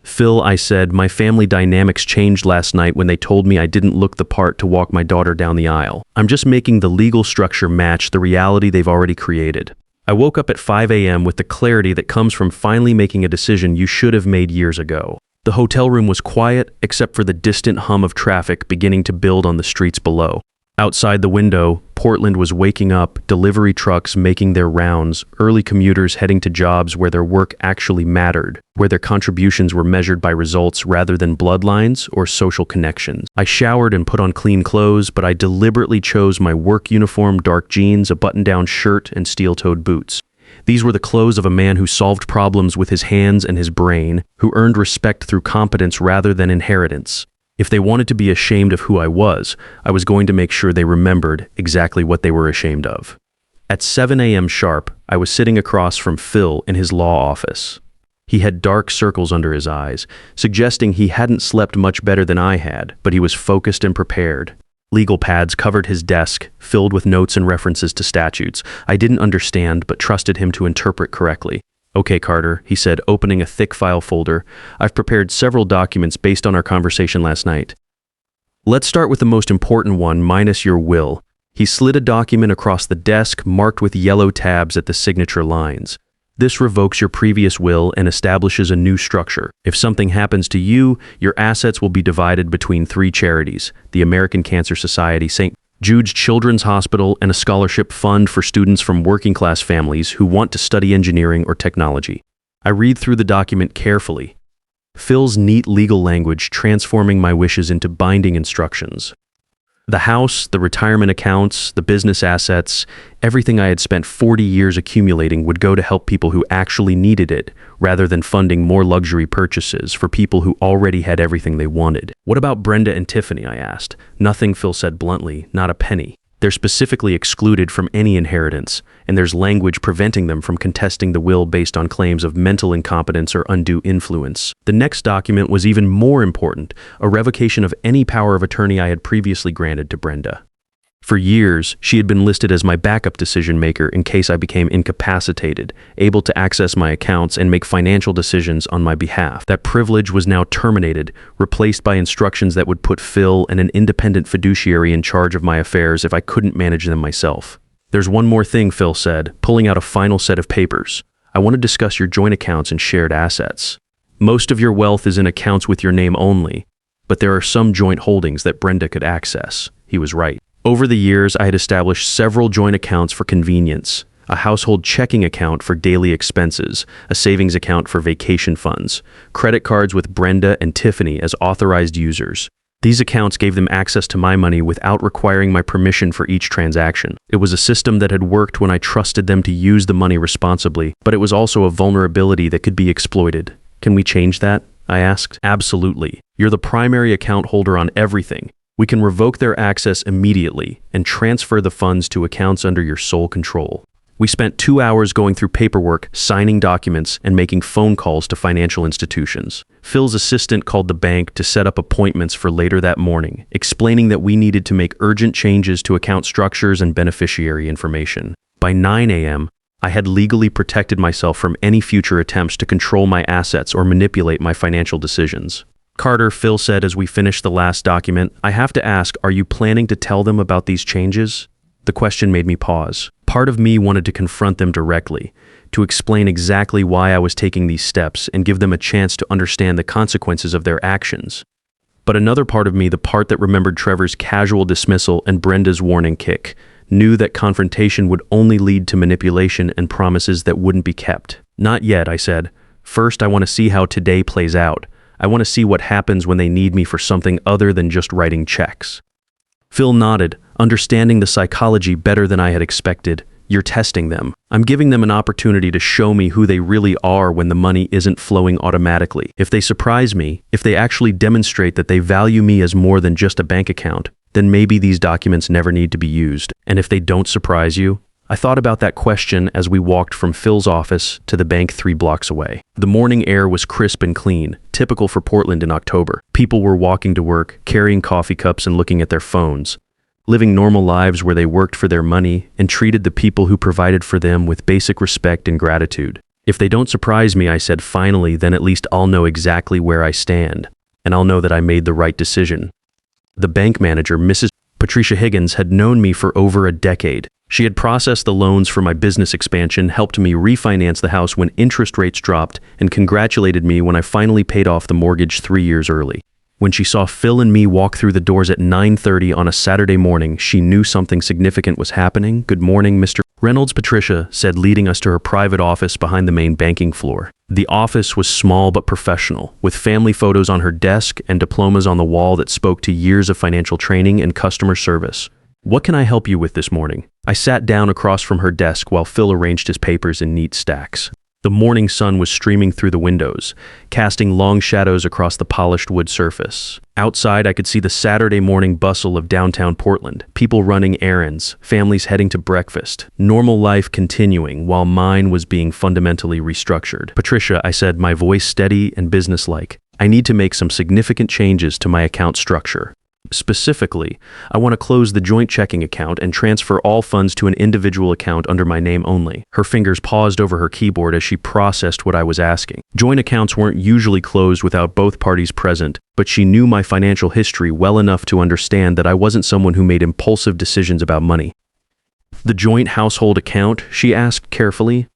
"Phil," I said, "my family dynamics changed last night when they told me I didn't look the part to walk my daughter down the aisle. I'm just making the legal structure match the reality they've already created." I woke up at 5 a.m. with the clarity that comes from finally making a decision you should have made years ago. The hotel room was quiet, except for the distant hum of traffic beginning to build on the streets below. Outside the window, Portland was waking up, delivery trucks making their rounds, early commuters heading to jobs where their work actually mattered, where their contributions were measured by results rather than bloodlines or social connections. I showered and put on clean clothes, but I deliberately chose my work uniform, dark jeans, a button-down shirt, and steel-toed boots. These were the clothes of a man who solved problems with his hands and his brain, who earned respect through competence rather than inheritance. If they wanted to be ashamed of who I was going to make sure they remembered exactly what they were ashamed of. At 7 a.m. sharp, I was sitting across from Phil in his law office. He had dark circles under his eyes, suggesting he hadn't slept much better than I had, but he was focused and prepared. Legal pads covered his desk, filled with notes and references to statutes I didn't understand but trusted him to interpret correctly. "Okay, Carter," he said, opening a thick file folder. "I've prepared several documents based on our conversation last night. Let's start with the most important one, minus your will." He slid a document across the desk, marked with yellow tabs at the signature lines. "This revokes your previous will and establishes a new structure. If something happens to you, your assets will be divided between 3 charities: the American Cancer Society, St. Jude's Children's Hospital, and a scholarship fund for students from working-class families who want to study engineering or technology." I read through the document carefully. Phil's neat legal language transforming my wishes into binding instructions. The house, the retirement accounts, the business assets, everything I had spent 40 years accumulating would go to help people who actually needed it, rather than funding more luxury purchases for people who already had everything they wanted. "What about Brenda and Tiffany?" I asked. "Nothing," Phil said bluntly, "not a penny. They're specifically excluded from any inheritance, and there's language preventing them from contesting the will based on claims of mental incompetence or undue influence." The next document was even more important, a revocation of any power of attorney I had previously granted to Brenda. For years, she had been listed as my backup decision maker in case I became incapacitated, able to access my accounts and make financial decisions on my behalf. That privilege was now terminated, replaced by instructions that would put Phil and an independent fiduciary in charge of my affairs if I couldn't manage them myself. "There's one more thing," Phil said, pulling out a final set of papers. "I want to discuss your joint accounts and shared assets. Most of your wealth is in accounts with your name only, but there are some joint holdings that Brenda could access." He was right. Over the years, I had established several joint accounts for convenience: a household checking account for daily expenses, a savings account for vacation funds, credit cards with Brenda and Tiffany as authorized users. These accounts gave them access to my money without requiring my permission for each transaction. It was a system that had worked when I trusted them to use the money responsibly, but it was also a vulnerability that could be exploited. Can we change that? I asked. Absolutely. You're the primary account holder on everything. We can revoke their access immediately and transfer the funds to accounts under your sole control. We spent 2 hours going through paperwork, signing documents, and making phone calls to financial institutions. Phil's assistant called the bank to set up appointments for later that morning, explaining that we needed to make urgent changes to account structures and beneficiary information. By 9 a.m., I had legally protected myself from any future attempts to control my assets or manipulate my financial decisions. Carter, Phil said as we finished the last document, I have to ask, are you planning to tell them about these changes? The question made me pause. Part of me wanted to confront them directly, to explain exactly why I was taking these steps and give them a chance to understand the consequences of their actions. But another part of me, the part that remembered Trevor's casual dismissal and Brenda's warning kick, knew that confrontation would only lead to manipulation and promises that wouldn't be kept. Not yet, I said. First, I want to see how today plays out. I want to see what happens when they need me for something other than just writing checks. Phil nodded, understanding the psychology better than I had expected. You're testing them. I'm giving them an opportunity to show me who they really are when the money isn't flowing automatically. If they surprise me, if they actually demonstrate that they value me as more than just a bank account, then maybe these documents never need to be used. And if they don't surprise you? I thought about that question as we walked from Phil's office to the bank 3 blocks away. The morning air was crisp and clean, typical for Portland in October. People were walking to work, carrying coffee cups and looking at their phones, living normal lives where they worked for their money and treated the people who provided for them with basic respect and gratitude. If they don't surprise me, I said finally, then at least I'll know exactly where I stand, and I'll know that I made the right decision. The bank manager, Mrs. Patricia Higgins, had known me for over a decade. She had processed the loans for my business expansion, helped me refinance the house when interest rates dropped, and congratulated me when I finally paid off the mortgage 3 years early. When she saw Phil and me walk through the doors at 9:30 on a Saturday morning, she knew something significant was happening. Good morning, Mr. Reynolds, Patricia said, leading us to her private office behind the main banking floor. The office was small but professional, with family photos on her desk and diplomas on the wall that spoke to years of financial training and customer service. What can I help you with this morning? I sat down across from her desk while Phil arranged his papers in neat stacks. The morning sun was streaming through the windows, casting long shadows across the polished wood surface. Outside, I could see the Saturday morning bustle of downtown Portland, people running errands, families heading to breakfast, normal life continuing while mine was being fundamentally restructured. Patricia, I said, my voice steady and businesslike, I need to make some significant changes to my account structure. Specifically, I want to close the joint checking account and transfer all funds to an individual account under my name only. Her fingers paused over her keyboard as she processed what I was asking. Joint accounts weren't usually closed without both parties present, but she knew my financial history well enough to understand that I wasn't someone who made impulsive decisions about money. The joint household account, she asked carefully.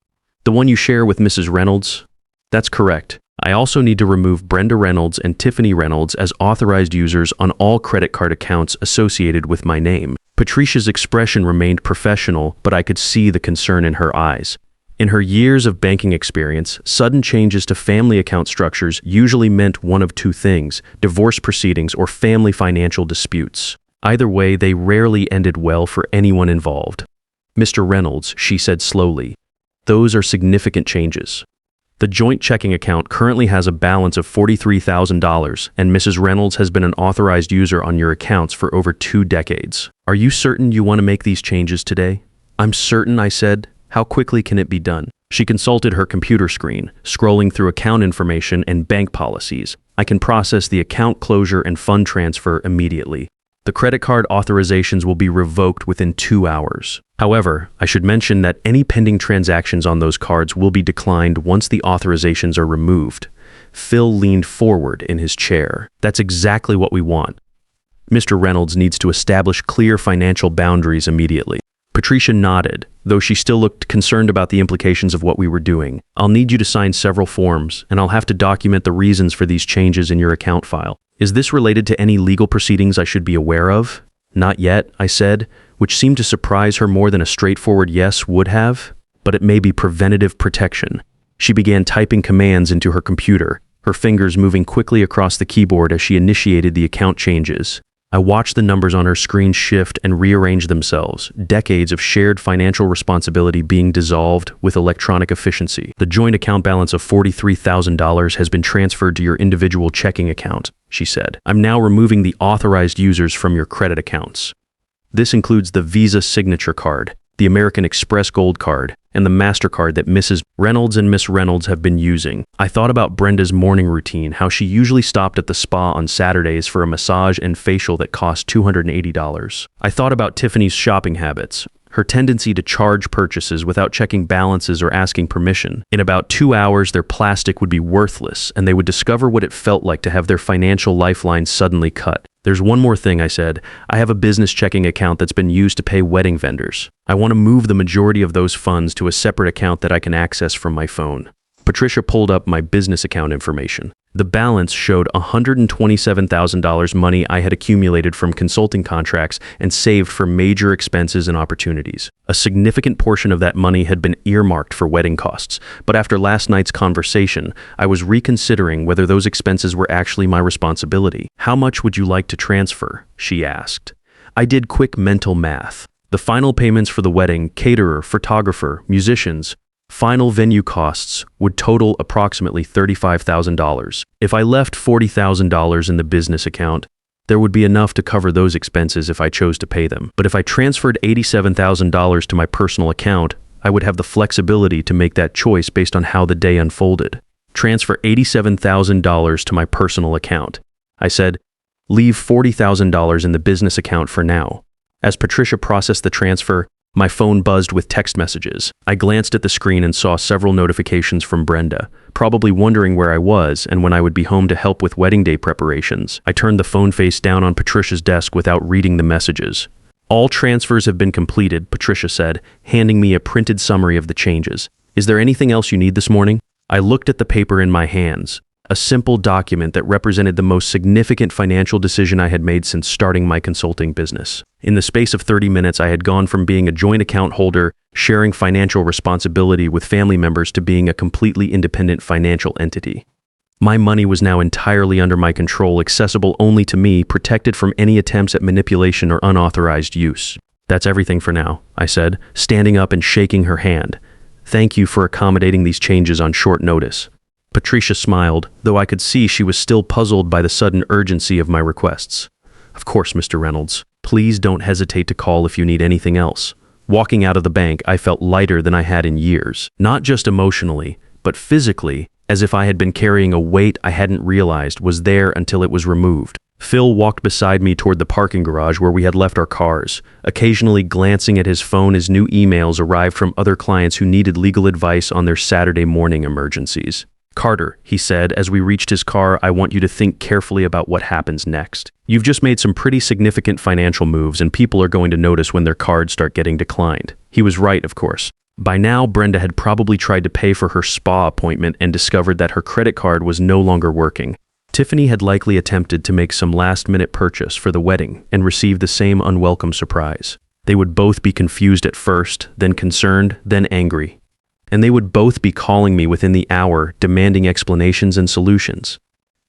The one you share with Mrs. Reynolds? That's correct. I also need to remove Brenda Reynolds and Tiffany Reynolds as authorized users on all credit card accounts associated with my name. Patricia's expression remained professional, but I could see the concern in her eyes. In her years of banking experience, sudden changes to family account structures usually meant one of two things: divorce proceedings or family financial disputes. Either way, they rarely ended well for anyone involved. Mr. Reynolds, she said slowly, those are significant changes. The joint checking account currently has a balance of $43,000, and Mrs. Reynolds has been an authorized user on your accounts for over 2 decades. Are you certain you want to make these changes today? I'm certain, I said. How quickly can it be done? She consulted her computer screen, scrolling through account information and bank policies. I can process the account closure and fund transfer immediately. The credit card authorizations will be revoked within 2 hours. However, I should mention that any pending transactions on those cards will be declined once the authorizations are removed. Phil leaned forward in his chair. That's exactly what we want. Mr. Reynolds needs to establish clear financial boundaries immediately. Patricia nodded, though she still looked concerned about the implications of what we were doing. I'll need you to sign several forms, and I'll have to document the reasons for these changes in your account file. Is this related to any legal proceedings I should be aware of? Not yet, I said, which seemed to surprise her more than a straightforward yes would have, but it may be preventative protection. She began typing commands into her computer, her fingers moving quickly across the keyboard as she initiated the account changes. I watched the numbers on her screen shift and rearrange themselves, decades of shared financial responsibility being dissolved with electronic efficiency. The joint account balance of $43,000 has been transferred to your individual checking account, she said. I'm now removing the authorized users from your credit accounts. This includes the Visa Signature Card, the American Express Gold Card, and the MasterCard that Mrs. Reynolds and Miss Reynolds have been using. I thought about Brenda's morning routine, how she usually stopped at the spa on Saturdays for a massage and facial that cost $280. I thought about Tiffany's shopping habits, her tendency to charge purchases without checking balances or asking permission. In about 2 hours, their plastic would be worthless, and they would discover what it felt like to have their financial lifeline suddenly cut. There's one more thing, I said. I have a business checking account that's been used to pay wedding vendors. I want to move the majority of those funds to a separate account that I can access from my phone. Patricia pulled up my business account information. The balance showed $127,000 money I had accumulated from consulting contracts and saved for major expenses and opportunities. A significant portion of that money had been earmarked for wedding costs, but after last night's conversation, I was reconsidering whether those expenses were actually my responsibility. How much would you like to transfer? She asked. I did quick mental math. The final payments for the wedding, caterer, photographer, musicians, final venue costs would total approximately $35,000. If I left $40,000 in the business account, there would be enough to cover those expenses if I chose to pay them. But if I transferred $87,000 to my personal account, I would have the flexibility to make that choice based on how the day unfolded. Transfer $87,000 to my personal account. I said, leave $40,000 in the business account for now. As Patricia processed the transfer, my phone buzzed with text messages. I glanced at the screen and saw several notifications from Brenda, probably wondering where I was and when I would be home to help with wedding day preparations. I turned the phone face down on Patricia's desk without reading the messages. All transfers have been completed, Patricia said, handing me a printed summary of the changes. Is there anything else you need this morning? I looked at the paper in my hands, a simple document that represented the most significant financial decision I had made since starting my consulting business. In the space of 30 minutes, I had gone from being a joint account holder, sharing financial responsibility with family members, to being a completely independent financial entity. My money was now entirely under my control, accessible only to me, protected from any attempts at manipulation or unauthorized use. That's everything for now, I said, standing up and shaking her hand. Thank you for accommodating these changes on short notice. Patricia smiled, though I could see she was still puzzled by the sudden urgency of my requests. Of course, Mr. Reynolds. Please don't hesitate to call if you need anything else. Walking out of the bank, I felt lighter than I had in years, not just emotionally, but physically, as if I had been carrying a weight I hadn't realized was there until it was removed. Phil walked beside me toward the parking garage where we had left our cars, occasionally glancing at his phone as new emails arrived from other clients who needed legal advice on their Saturday morning emergencies. Carter, he said as we reached his car, I want you to think carefully about what happens next. You've just made some pretty significant financial moves, and people are going to notice when their cards start getting declined. He was right, of course. By now, Brenda had probably tried to pay for her spa appointment and discovered that her credit card was no longer working. Tiffany had likely attempted to make some last-minute purchase for the wedding and received the same unwelcome surprise. They would both be confused at first, then concerned, then angry. And they would both be calling me within the hour, demanding explanations and solutions.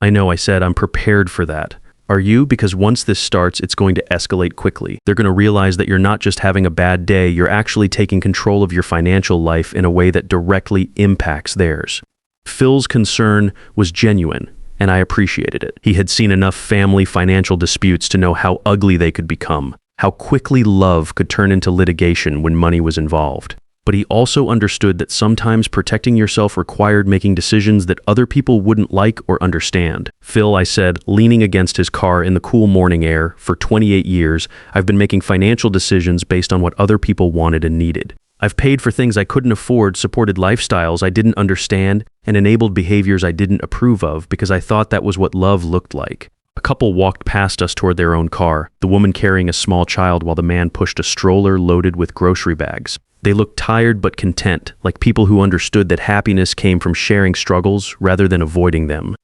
I know, I said, I'm prepared for that. Are you? Because once this starts, it's going to escalate quickly. They're going to realize that you're not just having a bad day, you're actually taking control of your financial life in a way that directly impacts theirs. Phil's concern was genuine, and I appreciated it. He had seen enough family financial disputes to know how ugly they could become, how quickly love could turn into litigation when money was involved. But he also understood that sometimes protecting yourself required making decisions that other people wouldn't like or understand. Phil, I said, leaning against his car in the cool morning air, for 28 years, I've been making financial decisions based on what other people wanted and needed. I've paid for things I couldn't afford, supported lifestyles I didn't understand, and enabled behaviors I didn't approve of because I thought that was what love looked like. A couple walked past us toward their own car, the woman carrying a small child while the man pushed a stroller loaded with grocery bags. They looked tired but content, like people who understood that happiness came from sharing struggles rather than avoiding them.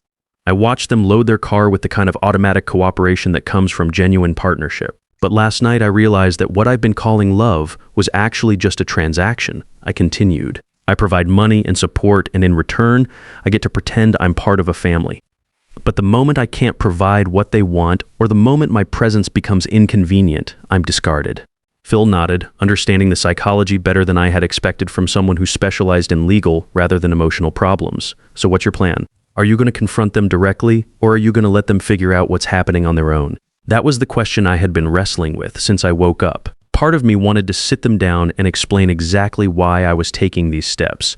I watched them load their car with the kind of automatic cooperation that comes from genuine partnership. But last night I realized that what I've been calling love was actually just a transaction. I continued. I provide money and support, and in return, I get to pretend I'm part of a family. But the moment I can't provide what they want, or the moment my presence becomes inconvenient, I'm discarded. Phil nodded, understanding the psychology better than I had expected from someone who specialized in legal rather than emotional problems. So what's your plan? Are you going to confront them directly, or are you going to let them figure out what's happening on their own? That was the question I had been wrestling with since I woke up. Part of me wanted to sit them down and explain exactly why I was taking these steps,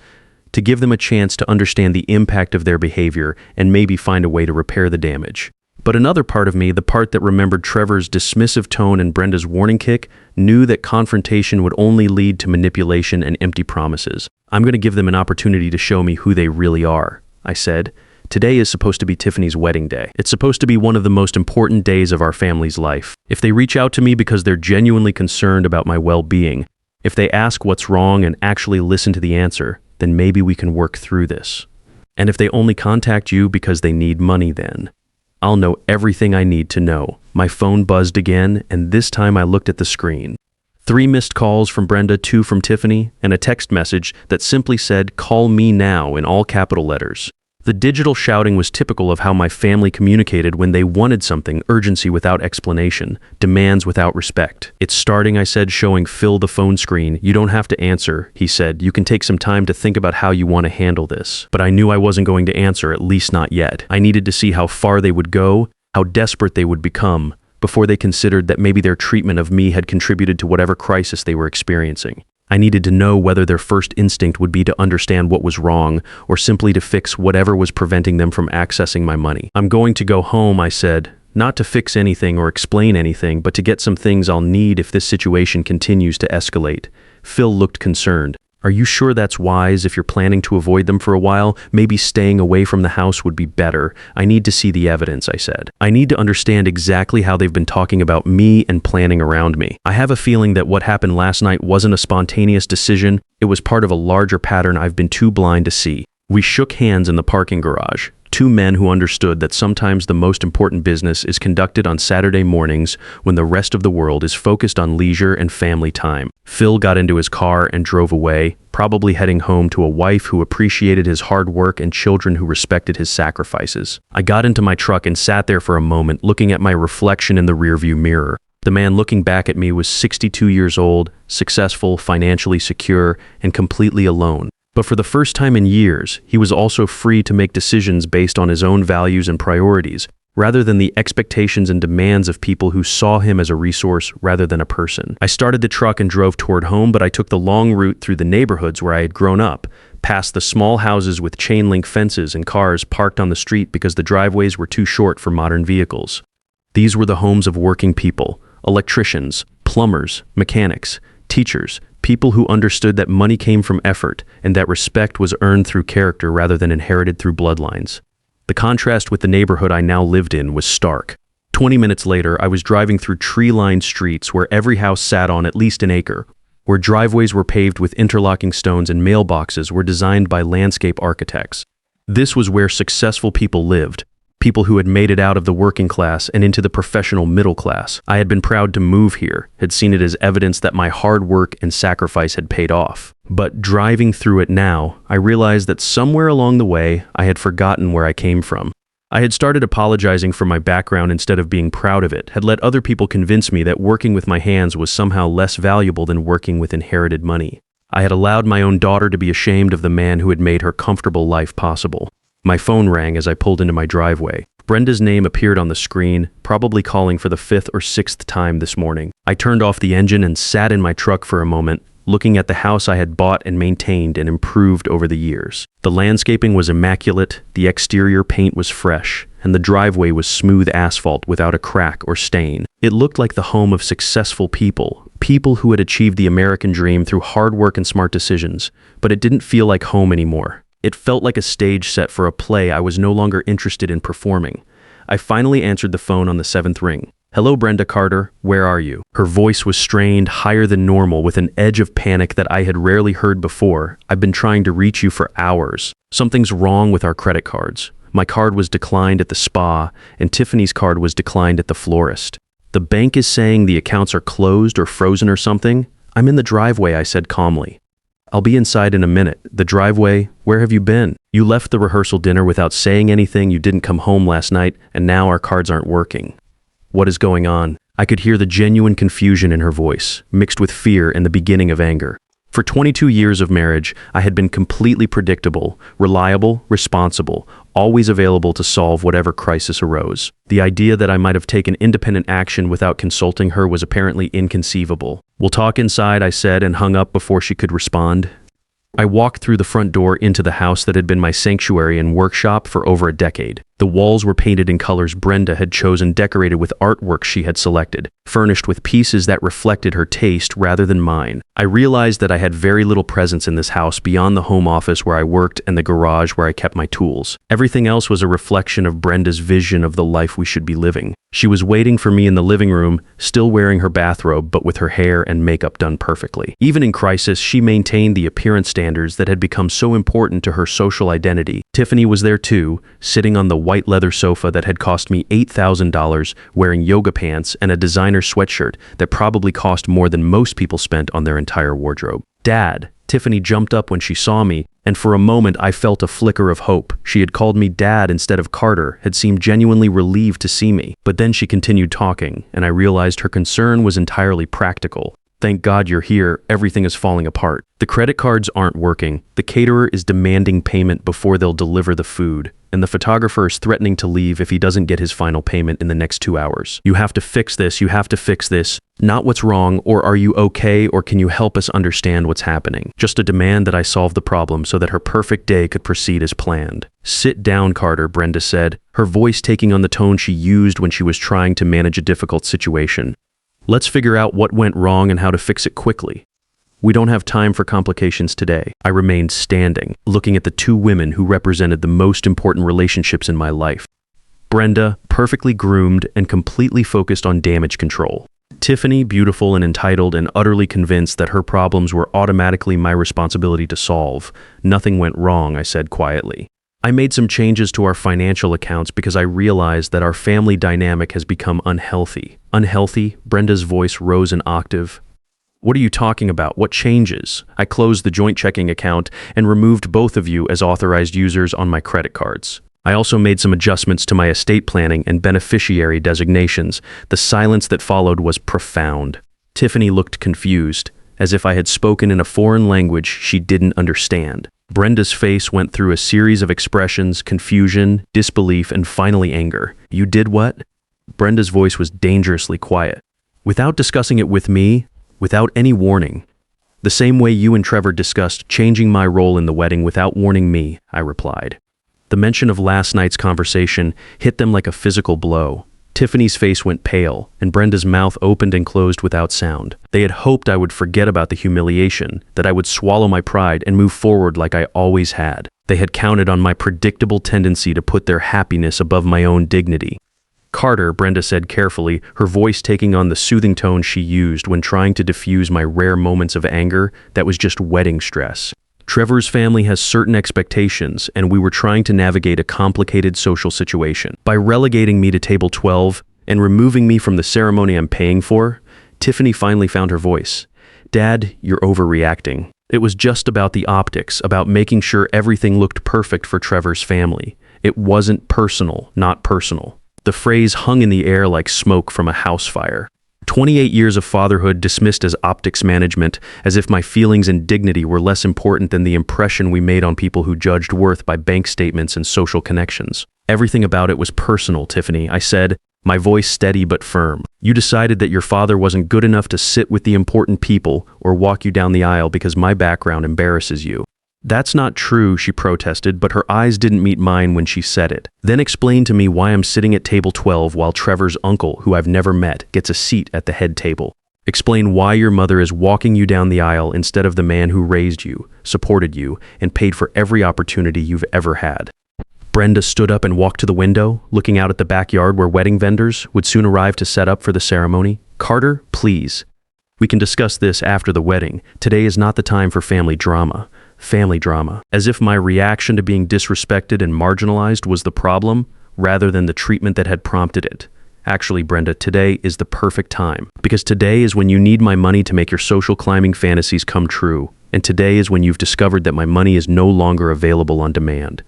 to give them a chance to understand the impact of their behavior and maybe find a way to repair the damage. But another part of me, the part that remembered Trevor's dismissive tone and Brenda's warning kick, knew that confrontation would only lead to manipulation and empty promises. I'm going to give them an opportunity to show me who they really are, I said. Today is supposed to be Tiffany's wedding day. It's supposed to be one of the most important days of our family's life. If they reach out to me because they're genuinely concerned about my well-being, if they ask what's wrong and actually listen to the answer, then maybe we can work through this. And if they only contact you because they need money, then I'll know everything I need to know. My phone buzzed again, and this time I looked at the screen. 3 missed calls from Brenda, 2 from Tiffany, and a text message that simply said, "Call me now," in all capital letters. The digital shouting was typical of how my family communicated when they wanted something: urgency without explanation, demands without respect. "It's starting," I said, showing Phil the phone screen. "You don't have to answer," he said. "You can take some time to think about how you want to handle this." But I knew I wasn't going to answer, at least not yet. I needed to see how far they would go, how desperate they would become, before they considered that maybe their treatment of me had contributed to whatever crisis they were experiencing. I needed to know whether their first instinct would be to understand what was wrong, or simply to fix whatever was preventing them from accessing my money. "I'm going to go home," I said, "not to fix anything or explain anything, but to get some things I'll need if this situation continues to escalate." Phil looked concerned. "Are you sure that's wise if you're planning to avoid them for a while? Maybe staying away from the house would be better." "I need to see the evidence," I said. "I need to understand exactly how they've been talking about me and planning around me. I have a feeling that what happened last night wasn't a spontaneous decision. It was part of a larger pattern I've been too blind to see." We shook hands in the parking garage. 2 men who understood that sometimes the most important business is conducted on Saturday mornings when the rest of the world is focused on leisure and family time. Phil got into his car and drove away, probably heading home to a wife who appreciated his hard work and children who respected his sacrifices. I got into my truck and sat there for a moment, looking at my reflection in the rearview mirror. The man looking back at me was 62 years old, successful, financially secure, and completely alone. But for the first time in years, he was also free to make decisions based on his own values and priorities, rather than the expectations and demands of people who saw him as a resource rather than a person. I started the truck and drove toward home, but I took the long route through the neighborhoods where I had grown up, past the small houses with chain-link fences and cars parked on the street because the driveways were too short for modern vehicles. These were the homes of working people, electricians, plumbers, mechanics, teachers, people who understood that money came from effort and that respect was earned through character rather than inherited through bloodlines. The contrast with the neighborhood I now lived in was stark. 20 minutes later, I was driving through tree-lined streets where every house sat on at least an acre, where driveways were paved with interlocking stones and mailboxes were designed by landscape architects. This was where successful people lived, people who had made it out of the working class and into the professional middle class. I had been proud to move here, had seen it as evidence that my hard work and sacrifice had paid off. But driving through it now, I realized that somewhere along the way, I had forgotten where I came from. I had started apologizing for my background instead of being proud of it, had let other people convince me that working with my hands was somehow less valuable than working with inherited money. I had allowed my own daughter to be ashamed of the man who had made her comfortable life possible. My phone rang as I pulled into my driveway. Brenda's name appeared on the screen, probably calling for the 5th or 6th time this morning. I turned off the engine and sat in my truck for a moment, looking at the house I had bought and maintained and improved over the years. The landscaping was immaculate, the exterior paint was fresh, and the driveway was smooth asphalt without a crack or stain. It looked like the home of successful people, people who had achieved the American dream through hard work and smart decisions, but it didn't feel like home anymore. It felt like a stage set for a play I was no longer interested in performing. I finally answered the phone on the 7th ring. "Hello, Brenda Carter. Where are you?" Her voice was strained, higher than normal, with an edge of panic that I had rarely heard before. "I've been trying to reach you for hours. Something's wrong with our credit cards. My card was declined at the spa, and Tiffany's card was declined at the florist. The bank is saying the accounts are closed or frozen or something." "I'm in the driveway," I said calmly. I'll be inside in a minute. The driveway, where have you been? You left the rehearsal dinner without saying anything, you didn't come home last night, and now our cards aren't working. What is going on? I could hear the genuine confusion in her voice, mixed with fear and the beginning of anger. For 22 years of marriage, I had been completely predictable, reliable, responsible, always available to solve whatever crisis arose. The idea that I might have taken independent action without consulting her was apparently inconceivable. "We'll talk inside," I said, and hung up before she could respond. I walked through the front door into the house that had been my sanctuary and workshop for over a decade. The walls were painted in colors Brenda had chosen, decorated with artwork she had selected, furnished with pieces that reflected her taste rather than mine. I realized that I had very little presence in this house beyond the home office where I worked and the garage where I kept my tools. Everything else was a reflection of Brenda's vision of the life we should be living. She was waiting for me in the living room, still wearing her bathrobe but with her hair and makeup done perfectly. Even in crisis, she maintained the appearance standards that had become so important to her social identity. Tiffany was there too, sitting on the white leather sofa that had cost me $8,000, wearing yoga pants and a designer sweatshirt that probably cost more than most people spent on their entire wardrobe. "Dad!" Tiffany jumped up when she saw me, and for a moment I felt a flicker of hope. She had called me Dad instead of Carter, had seemed genuinely relieved to see me. But then she continued talking, and I realized her concern was entirely practical. "Thank God you're here, everything is falling apart. The credit cards aren't working, the caterer is demanding payment before they'll deliver the food, and the photographer is threatening to leave if he doesn't get his final payment in the next 2 hours. You have to fix this, you have to fix this. Not what's wrong, or are you okay, or can you help us understand what's happening? Just a demand that I solve the problem so that her perfect day could proceed as planned." "Sit down, Carter," Brenda said, her voice taking on the tone she used when she was trying to manage a difficult situation. "Let's figure out what went wrong and how to fix it quickly. We don't have time for complications today." I remained standing, looking at the two women who represented the most important relationships in my life. Brenda, perfectly groomed and completely focused on damage control. Tiffany, beautiful and entitled and utterly convinced that her problems were automatically my responsibility to solve. "Nothing went wrong," I said quietly. "I made some changes to our financial accounts because I realized that our family dynamic has become unhealthy." "Unhealthy?" Brenda's voice rose an octave. "What are you talking about? What changes?" "I closed the joint checking account and removed both of you as authorized users on my credit cards. I also made some adjustments to my estate planning and beneficiary designations." The silence that followed was profound. Tiffany looked confused, as if I had spoken in a foreign language she didn't understand. Brenda's face went through a series of expressions: confusion, disbelief, and finally anger. "You did what?" Brenda's voice was dangerously quiet. "Without discussing it with me, without any warning. The same way you and Trevor discussed changing my role in the wedding without warning me," I replied. The mention of last night's conversation hit them like a physical blow. Tiffany's face went pale, and Brenda's mouth opened and closed without sound. They had hoped I would forget about the humiliation, that I would swallow my pride and move forward like I always had. They had counted on my predictable tendency to put their happiness above my own dignity. "Carter," Brenda said carefully, her voice taking on the soothing tone she used when trying to diffuse my rare moments of anger that was just wedding stress. "Trevor's family has certain expectations, and we were trying to navigate a complicated social situation. By relegating me to table 12 and removing me from the ceremony I'm paying for," Tiffany finally found her voice. "Dad, you're overreacting. It was just about the optics, about making sure everything looked perfect for Trevor's family. It wasn't personal, not personal." The phrase hung in the air like smoke from a house fire. 28 years of fatherhood dismissed as optics management, as if my feelings and dignity were less important than the impression we made on people who judged worth by bank statements and social connections. "Everything about it was personal, Tiffany," I said, my voice steady but firm. "You decided that your father wasn't good enough to sit with the important people or walk you down the aisle because my background embarrasses you." "That's not true," she protested, but her eyes didn't meet mine when she said it. "Then explain to me why I'm sitting at table 12 while Trevor's uncle, who I've never met, gets a seat at the head table. Explain why your mother is walking you down the aisle instead of the man who raised you, supported you, and paid for every opportunity you've ever had." Brenda stood up and walked to the window, looking out at the backyard where wedding vendors would soon arrive to set up for the ceremony. "Carter, please. We can discuss this after the wedding. Today is not the time for family drama." Family drama. As if my reaction to being disrespected and marginalized was the problem, rather than the treatment that had prompted it. "Actually, Brenda, today is the perfect time. Because today is when you need my money to make your social climbing fantasies come true. And today is when you've discovered that my money is no longer available on demand.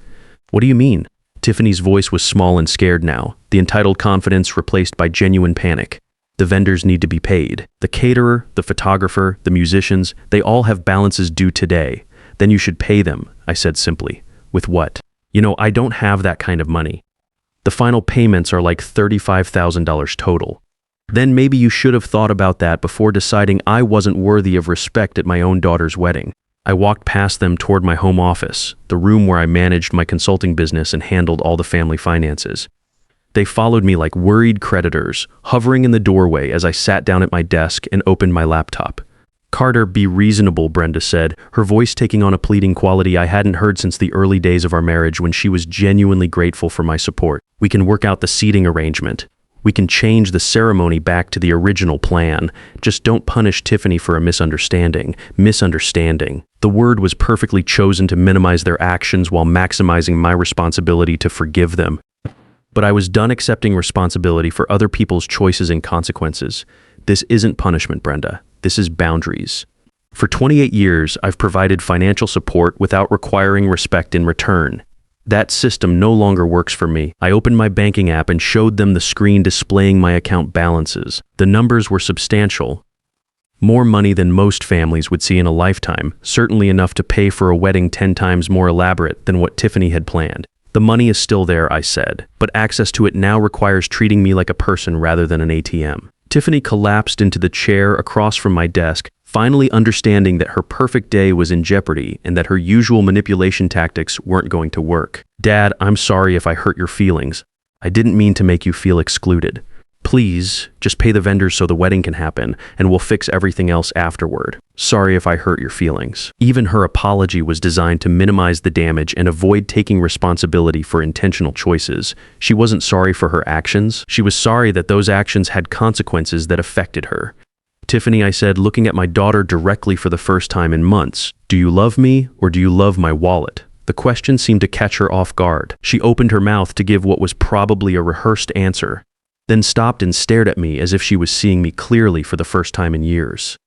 What do you mean? Tiffany's voice was small and scared now, the entitled confidence replaced by genuine panic. The vendors need to be paid. The caterer, the photographer, the musicians, they all have balances due today. Then you should pay them, I said simply. With what? I don't have that kind of money. The final payments are like $35,000 total. Then maybe you should have thought about that before deciding I wasn't worthy of respect at my own daughter's wedding. I walked past them toward my home office, the room where I managed my consulting business and handled all the family finances. They followed me like worried creditors, hovering in the doorway as I sat down at my desk and opened my laptop. Carter, be reasonable, Brenda said, her voice taking on a pleading quality I hadn't heard since the early days of our marriage when she was genuinely grateful for my support. We can work out the seating arrangement. We can change the ceremony back to the original plan. Just don't punish Tiffany for a misunderstanding. Misunderstanding. The word was perfectly chosen to minimize their actions while maximizing my responsibility to forgive them. But I was done accepting responsibility for other people's choices and consequences. This isn't punishment, Brenda. This is boundaries. For 28 years, I've provided financial support without requiring respect in return. That system no longer works for me. I opened my banking app and showed them the screen displaying my account balances. The numbers were substantial. More money than most families would see in a lifetime, certainly enough to pay for a wedding 10 times more elaborate than what Tiffany had planned. The money is still there, I said, but access to it now requires treating me like a person rather than an ATM. Tiffany collapsed into the chair across from my desk, finally understanding that her perfect day was in jeopardy and that her usual manipulation tactics weren't going to work. Dad, I'm sorry if I hurt your feelings. I didn't mean to make you feel excluded. Please, just pay the vendors so the wedding can happen, and we'll fix everything else afterward. Sorry if I hurt your feelings. Even her apology was designed to minimize the damage and avoid taking responsibility for intentional choices. She wasn't sorry for her actions. She was sorry that those actions had consequences that affected her. Tiffany, I said, looking at my daughter directly for the first time in months, do you love me or do you love my wallet? The question seemed to catch her off guard. She opened her mouth to give what was probably a rehearsed answer, then stopped and stared at me as if she was seeing me clearly for the first time in years.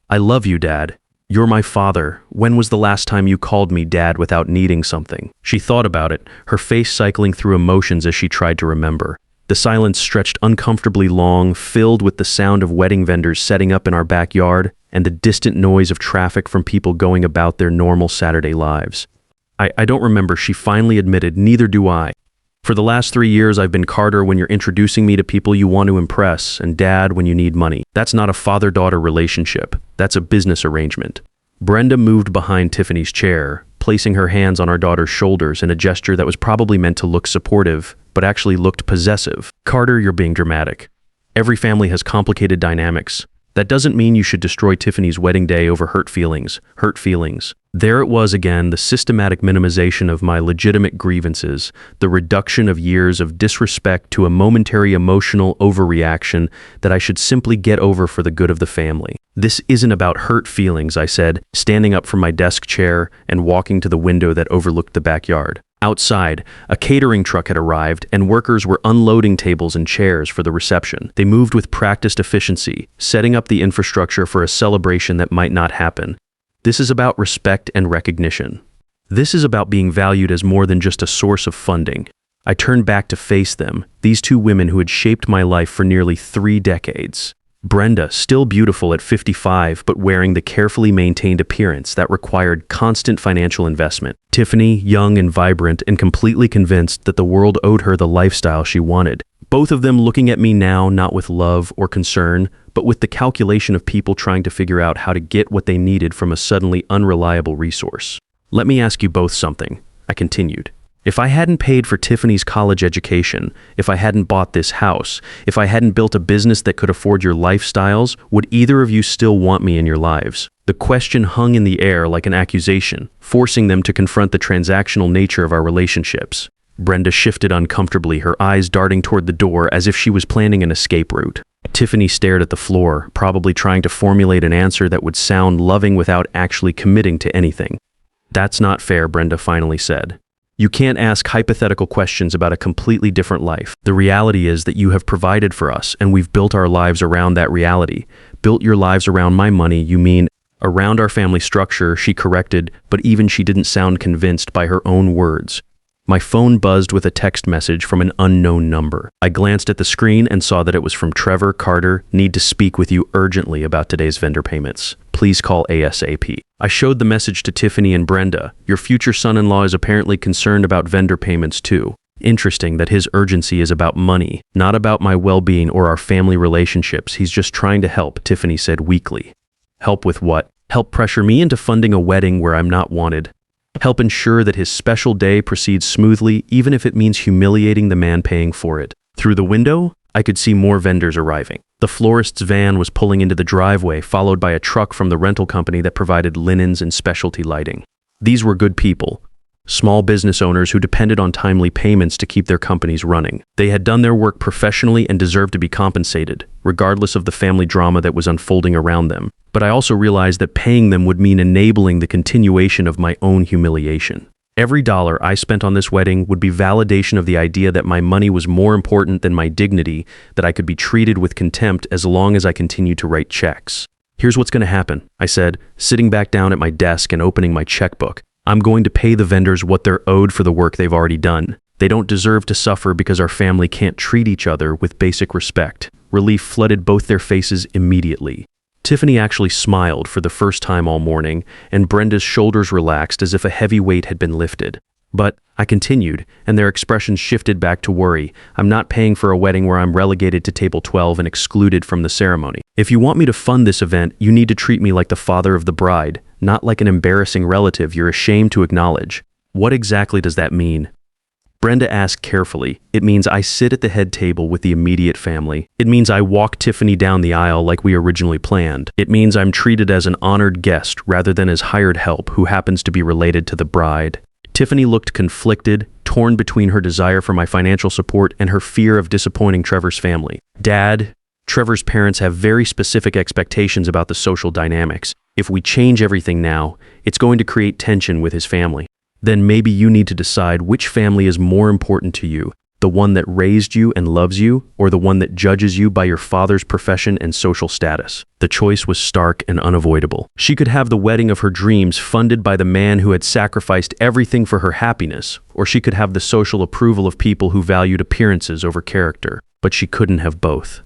I love you, Dad. You're my father. When was the last time you called me Dad without needing something? She thought about it, her face cycling through emotions as she tried to remember. The silence stretched uncomfortably long, filled with the sound of wedding vendors setting up in our backyard and the distant noise of traffic from people going about their normal Saturday lives. I don't remember, she finally admitted, neither do I. For the last 3 years, I've been Carter when you're introducing me to people you want to impress, and Dad when you need money. That's not a father-daughter relationship. That's a business arrangement. Brenda moved behind Tiffany's chair, placing her hands on our daughter's shoulders in a gesture that was probably meant to look supportive, but actually looked possessive. Carter, you're being dramatic. Every family has complicated dynamics. That doesn't mean you should destroy Tiffany's wedding day over hurt feelings. Hurt feelings. There it was again, the systematic minimization of my legitimate grievances, the reduction of years of disrespect to a momentary emotional overreaction that I should simply get over for the good of the family. This isn't about hurt feelings, I said, standing up from my desk chair and walking to the window that overlooked the backyard. Outside, a catering truck had arrived and workers were unloading tables and chairs for the reception. They moved with practiced efficiency, setting up the infrastructure for a celebration that might not happen. This is about respect and recognition. This is about being valued as more than just a source of funding. I turned back to face them, these two women who had shaped my life for nearly 3 decades. Brenda, still beautiful at 55, but wearing the carefully maintained appearance that required constant financial investment. Tiffany, young and vibrant and completely convinced that the world owed her the lifestyle she wanted. Both of them looking at me now not with love or concern, but with the calculation of people trying to figure out how to get what they needed from a suddenly unreliable resource. Let me ask you both something, I continued. If I hadn't paid for Tiffany's college education, if I hadn't bought this house, if I hadn't built a business that could afford your lifestyles, would either of you still want me in your lives? The question hung in the air like an accusation, forcing them to confront the transactional nature of our relationships. Brenda shifted uncomfortably, her eyes darting toward the door as if she was planning an escape route. Tiffany stared at the floor, probably trying to formulate an answer that would sound loving without actually committing to anything. That's not fair, Brenda finally said. You can't ask hypothetical questions about a completely different life. The reality is that you have provided for us, and we've built our lives around that reality. Built your lives around my money, you mean? Around our family structure, she corrected, but even she didn't sound convinced by her own words. My phone buzzed with a text message from an unknown number. I glanced at the screen and saw that it was from Trevor Carter. Need to speak with you urgently about today's vendor payments. Please call ASAP. I showed the message to Tiffany and Brenda. Your future son-in-law is apparently concerned about vendor payments too. Interesting that his urgency is about money, not about my well-being or our family relationships. He's just trying to help, Tiffany said weakly. Help with what? Help pressure me into funding a wedding where I'm not wanted. Help ensure that his special day proceeds smoothly, even if it means humiliating the man paying for it. Through the window, I could see more vendors arriving. The florist's van was pulling into the driveway, followed by a truck from the rental company that provided linens and specialty lighting. These were good people. Small business owners who depended on timely payments to keep their companies running. They had done their work professionally and deserved to be compensated, regardless of the family drama that was unfolding around them. But I also realized that paying them would mean enabling the continuation of my own humiliation. Every dollar I spent on this wedding would be validation of the idea that my money was more important than my dignity, that I could be treated with contempt as long as I continued to write checks. Here's what's going to happen, I said, sitting back down at my desk and opening my checkbook. I'm going to pay the vendors what they're owed for the work they've already done. They don't deserve to suffer because our family can't treat each other with basic respect. Relief flooded both their faces immediately. Tiffany actually smiled for the first time all morning, and Brenda's shoulders relaxed as if a heavy weight had been lifted. But I continued, and their expressions shifted back to worry. I'm not paying for a wedding where I'm relegated to table 12 and excluded from the ceremony. If you want me to fund this event, you need to treat me like the father of the bride, not like an embarrassing relative you're ashamed to acknowledge. What exactly does that mean? Brenda asked carefully. It means I sit at the head table with the immediate family. It means I walk Tiffany down the aisle like we originally planned. It means I'm treated as an honored guest rather than as hired help who happens to be related to the bride. Tiffany looked conflicted, torn between her desire for my financial support and her fear of disappointing Trevor's family. Dad, Trevor's parents have very specific expectations about the social dynamics. If we change everything now, it's going to create tension with his family. Then maybe you need to decide which family is more important to you, the one that raised you and loves you, or the one that judges you by your father's profession and social status. The choice was stark and unavoidable. She could have the wedding of her dreams funded by the man who had sacrificed everything for her happiness, or she could have the social approval of people who valued appearances over character. But she couldn't have both.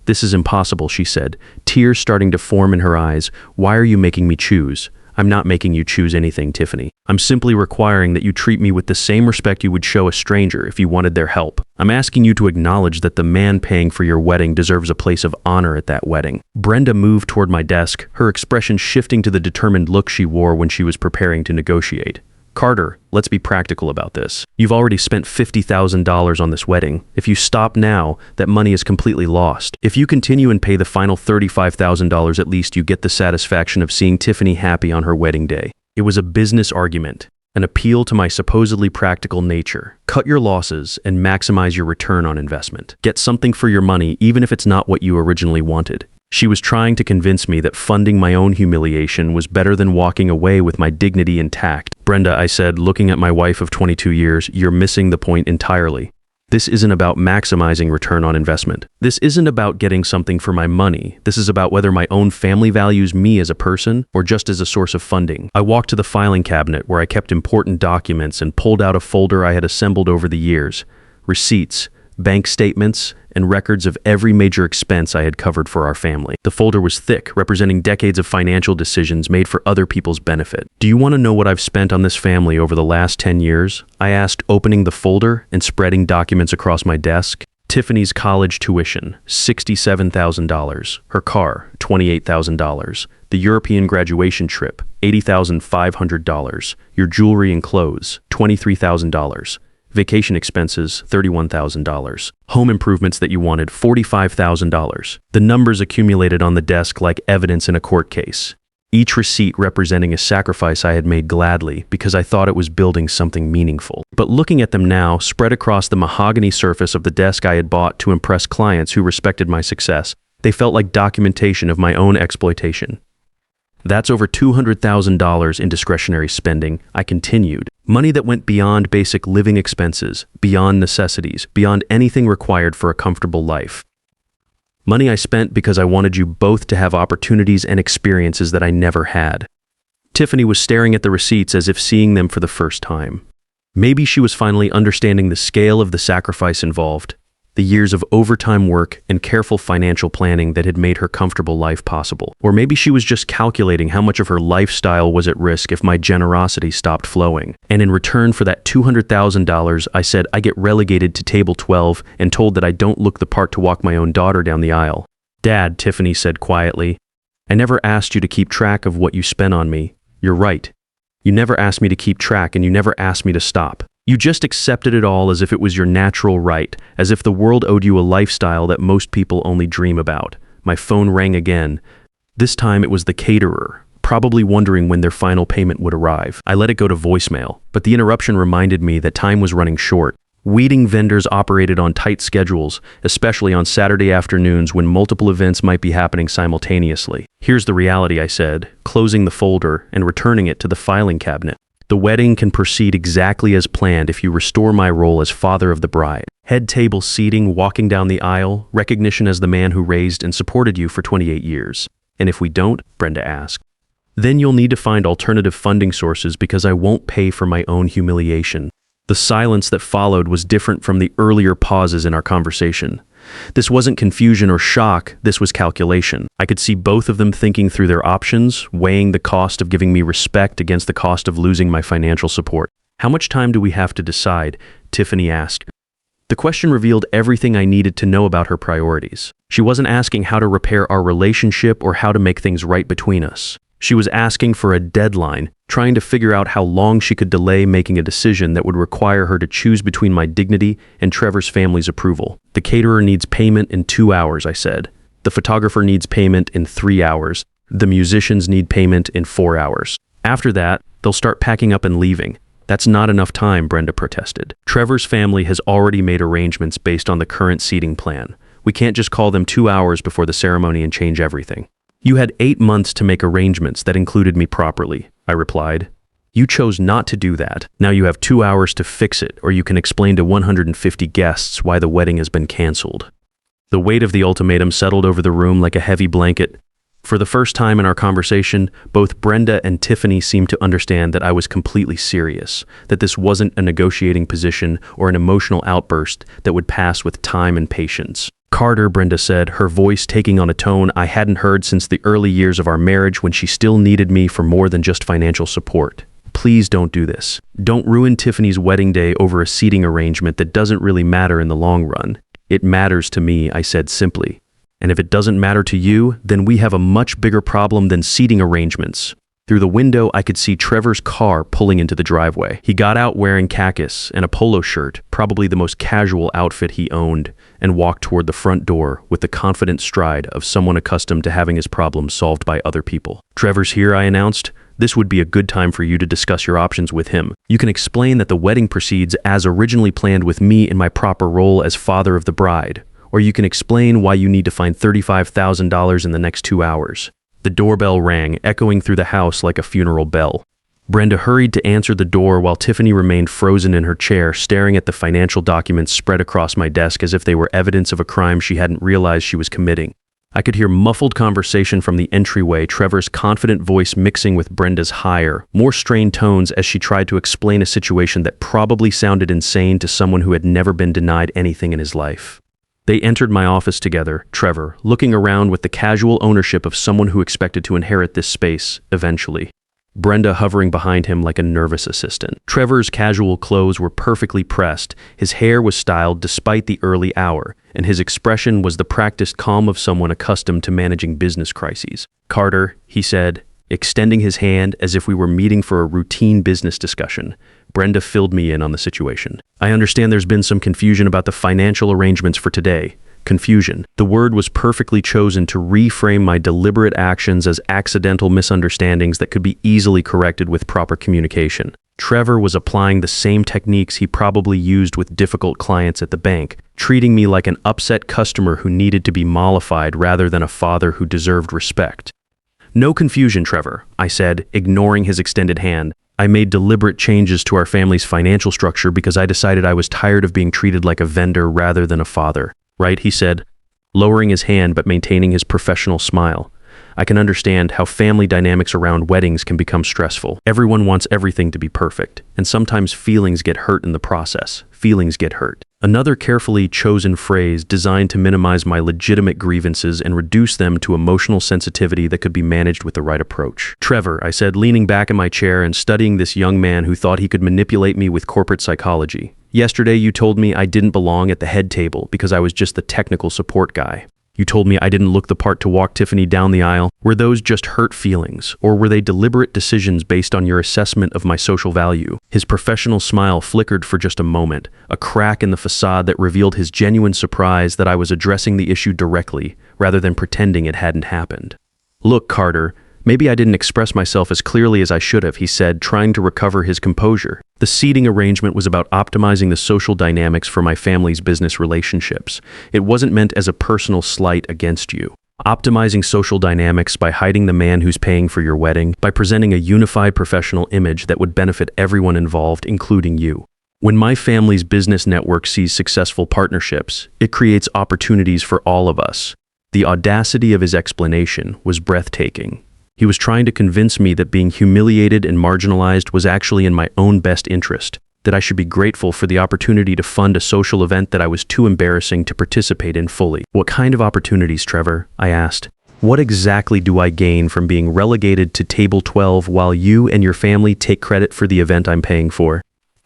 This is impossible, she said, tears starting to form in her eyes. Why are you making me choose? I'm not making you choose anything, Tiffany. I'm simply requiring that you treat me with the same respect you would show a stranger if you wanted their help. I'm asking you to acknowledge that the man paying for your wedding deserves a place of honor at that wedding. Brenda moved toward my desk, her expression shifting to the determined look she wore when she was preparing to negotiate. Carter, let's be practical about this. You've already spent $50,000 on this wedding. If you stop now, that money is completely lost. If you continue and pay the final $35,000, at least you get the satisfaction of seeing Tiffany happy on her wedding day. It was a business argument, an appeal to my supposedly practical nature. Cut your losses and maximize your return on investment. Get something for your money, even if it's not what you originally wanted. She was trying to convince me that funding my own humiliation was better than walking away with my dignity intact. Brenda, I said, looking at my wife of 22 years, you're missing the point entirely. This isn't about maximizing return on investment. This isn't about getting something for my money. This is about whether my own family values me as a person or just as a source of funding. I walked to the filing cabinet where I kept important documents and pulled out a folder I had assembled over the years. Receipts, bank statements, and records of every major expense I had covered for our family. The folder was thick, representing decades of financial decisions made for other people's benefit. Do you want to know what I've spent on this family over the last 10 years? I asked, opening the folder and spreading documents across my desk. Tiffany's college tuition, $67,000. Her car, $28,000. The European graduation trip, $80,500. Your jewelry and clothes, $23,000. Vacation expenses, $31,000. Home improvements that you wanted, $45,000. The numbers accumulated on the desk like evidence in a court case. Each receipt representing a sacrifice I had made gladly because I thought it was building something meaningful. But looking at them now, spread across the mahogany surface of the desk I had bought to impress clients who respected my success, they felt like documentation of my own exploitation. That's over $200,000 in discretionary spending, I continued. Money that went beyond basic living expenses, beyond necessities, beyond anything required for a comfortable life. Money I spent because I wanted you both to have opportunities and experiences that I never had. Tiffany was staring at the receipts as if seeing them for the first time. Maybe she was finally understanding the scale of the sacrifice involved, the years of overtime work and careful financial planning that had made her comfortable life possible. Or maybe she was just calculating how much of her lifestyle was at risk if my generosity stopped flowing. And in return for that $200,000, I said I get relegated to table 12 and told that I don't look the part to walk my own daughter down the aisle. Dad, Tiffany said quietly, I never asked you to keep track of what you spent on me. You're right. You never asked me to keep track, and you never asked me to stop. You just accepted it all as if it was your natural right, as if the world owed you a lifestyle that most people only dream about. My phone rang again. This time it was the caterer, probably wondering when their final payment would arrive. I let it go to voicemail, but the interruption reminded me that time was running short. Weeding vendors operated on tight schedules, especially on Saturday afternoons when multiple events might be happening simultaneously. Here's the reality, I said, closing the folder and returning it to the filing cabinet. The wedding can proceed exactly as planned if you restore my role as father of the bride. Head table seating, walking down the aisle, recognition as the man who raised and supported you for 28 years. And if we don't, Brenda asked, then you'll need to find alternative funding sources because I won't pay for my own humiliation. The silence that followed was different from the earlier pauses in our conversation. This wasn't confusion or shock, this was calculation. I could see both of them thinking through their options, weighing the cost of giving me respect against the cost of losing my financial support. How much time do we have to decide? Tiffany asked. The question revealed everything I needed to know about her priorities. She wasn't asking how to repair our relationship or how to make things right between us. She was asking for a deadline, trying to figure out how long she could delay making a decision that would require her to choose between my dignity and Trevor's family's approval. The caterer needs payment in 2 hours, I said. The photographer needs payment in 3 hours. The musicians need payment in 4 hours. After that, they'll start packing up and leaving. That's not enough time, Brenda protested. Trevor's family has already made arrangements based on the current seating plan. We can't just call them 2 hours before the ceremony and change everything. You had 8 months to make arrangements that included me properly, I replied. You chose not to do that. Now you have 2 hours to fix it, or you can explain to 150 guests why the wedding has been canceled. The weight of the ultimatum settled over the room like a heavy blanket. For the first time in our conversation, both Brenda and Tiffany seemed to understand that I was completely serious, that this wasn't a negotiating position or an emotional outburst that would pass with time and patience. Carter, Brenda said, her voice taking on a tone I hadn't heard since the early years of our marriage when she still needed me for more than just financial support. Please don't do this. Don't ruin Tiffany's wedding day over a seating arrangement that doesn't really matter in the long run. It matters to me, I said simply. And if it doesn't matter to you, then we have a much bigger problem than seating arrangements. Through the window, I could see Trevor's car pulling into the driveway. He got out wearing khakis and a polo shirt, probably the most casual outfit he owned, and walked toward the front door with the confident stride of someone accustomed to having his problems solved by other people. Trevor's here, I announced. This would be a good time for you to discuss your options with him. You can explain that the wedding proceeds as originally planned with me in my proper role as father of the bride, or you can explain why you need to find $35,000 in the next 2 hours. The doorbell rang, echoing through the house like a funeral bell. Brenda hurried to answer the door while Tiffany remained frozen in her chair, staring at the financial documents spread across my desk as if they were evidence of a crime she hadn't realized she was committing. I could hear muffled conversation from the entryway, Trevor's confident voice mixing with Brenda's higher, more strained tones as she tried to explain a situation that probably sounded insane to someone who had never been denied anything in his life. They entered my office together, Trevor, looking around with the casual ownership of someone who expected to inherit this space, eventually. Brenda hovering behind him like a nervous assistant. Trevor's casual clothes were perfectly pressed, his hair was styled despite the early hour, and his expression was the practiced calm of someone accustomed to managing business crises. Carter, he said, extending his hand as if we were meeting for a routine business discussion. Brenda filled me in on the situation. I understand there's been some confusion about the financial arrangements for today. Confusion. The word was perfectly chosen to reframe my deliberate actions as accidental misunderstandings that could be easily corrected with proper communication. Trevor was applying the same techniques he probably used with difficult clients at the bank, treating me like an upset customer who needed to be mollified rather than a father who deserved respect. No confusion, Trevor, I said, ignoring his extended hand. I made deliberate changes to our family's financial structure because I decided I was tired of being treated like a vendor rather than a father. Right, he said, lowering his hand but maintaining his professional smile. I can understand how family dynamics around weddings can become stressful. Everyone wants everything to be perfect, and sometimes feelings get hurt in the process. Feelings get hurt. Another carefully chosen phrase designed to minimize my legitimate grievances and reduce them to emotional sensitivity that could be managed with the right approach. Trevor, I said, leaning back in my chair and studying this young man who thought he could manipulate me with corporate psychology. Yesterday you told me I didn't belong at the head table because I was just the technical support guy. You told me I didn't look the part to walk Tiffany down the aisle. Were those just hurt feelings, or were they deliberate decisions based on your assessment of my social value? His professional smile flickered for just a moment, a crack in the facade that revealed his genuine surprise that I was addressing the issue directly, rather than pretending it hadn't happened. Look, Carter, maybe I didn't express myself as clearly as I should have, he said, trying to recover his composure. The seating arrangement was about optimizing the social dynamics for my family's business relationships. It wasn't meant as a personal slight against you. Optimizing social dynamics by hiding the man who's paying for your wedding, by presenting a unified professional image that would benefit everyone involved, including you. When my family's business network sees successful partnerships, it creates opportunities for all of us. The audacity of his explanation was breathtaking. He was trying to convince me that being humiliated and marginalized was actually in my own best interest, that I should be grateful for the opportunity to fund a social event that I was too embarrassing to participate in fully. What kind of opportunities, Trevor? I asked. What exactly do I gain from being relegated to table 12 while you and your family take credit for the event I'm paying for?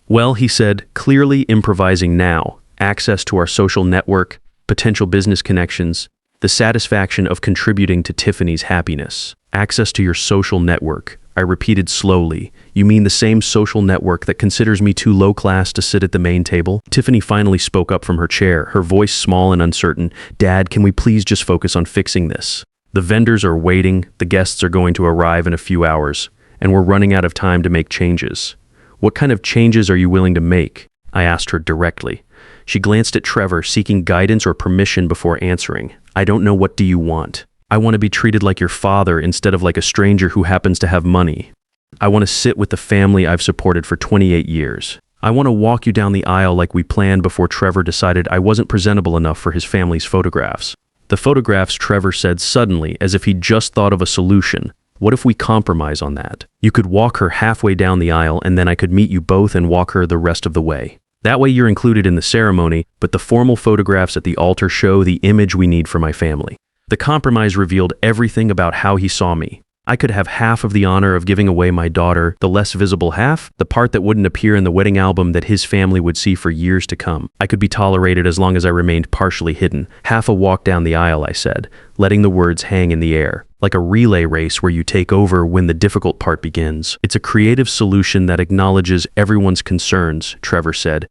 Well, he said, clearly improvising now, access to our social network, potential business connections, the satisfaction of contributing to Tiffany's happiness. Access to your social network. I repeated slowly. You mean the same social network that considers me too low class to sit at the main table? Tiffany finally spoke up from her chair, her voice small and uncertain. Dad, can we please just focus on fixing this? The vendors are waiting, the guests are going to arrive in a few hours, and we're running out of time to make changes. What kind of changes are you willing to make? I asked her directly. She glanced at Trevor, seeking guidance or permission before answering. I don't know, what do you want? I want to be treated like your father instead of like a stranger who happens to have money. I want to sit with the family I've supported for 28 years. I want to walk you down the aisle like we planned before Trevor decided I wasn't presentable enough for his family's photographs. The photographs, Trevor said suddenly, as if he'd just thought of a solution. What if we compromise on that? You could walk her halfway down the aisle and then I could meet you both and walk her the rest of the way. That way you're included in the ceremony, but the formal photographs at the altar show the image we need for my family. The compromise revealed everything about how he saw me. I could have half of the honor of giving away my daughter, the less visible half, the part that wouldn't appear in the wedding album that his family would see for years to come. I could be tolerated as long as I remained partially hidden. Half a walk down the aisle, I said, letting the words hang in the air, like a relay race where you take over when the difficult part begins. It's a creative solution that acknowledges everyone's concerns, Trevor said,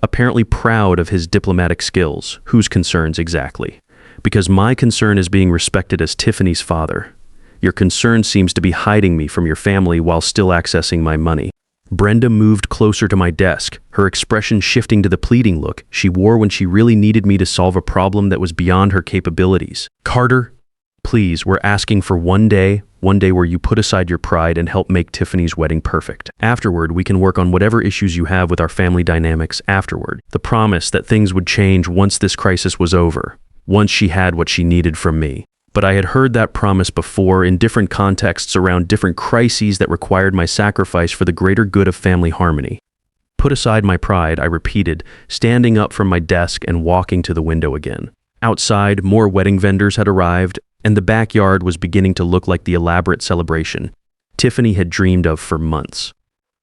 apparently proud of his diplomatic skills. Whose concerns exactly? Because my concern is being respected as Tiffany's father. Your concern seems to be hiding me from your family while still accessing my money. Brenda moved closer to my desk, her expression shifting to the pleading look she wore when she really needed me to solve a problem that was beyond her capabilities. Carter, please, we're asking for one day where you put aside your pride and help make Tiffany's wedding perfect. Afterward, we can work on whatever issues you have with our family dynamics afterward. The promise that things would change once this crisis was over. Once she had what she needed from me. But I had heard that promise before in different contexts around different crises that required my sacrifice for the greater good of family harmony. Put aside my pride, I repeated, standing up from my desk and walking to the window again. Outside, more wedding vendors had arrived, and the backyard was beginning to look like the elaborate celebration Tiffany had dreamed of for months.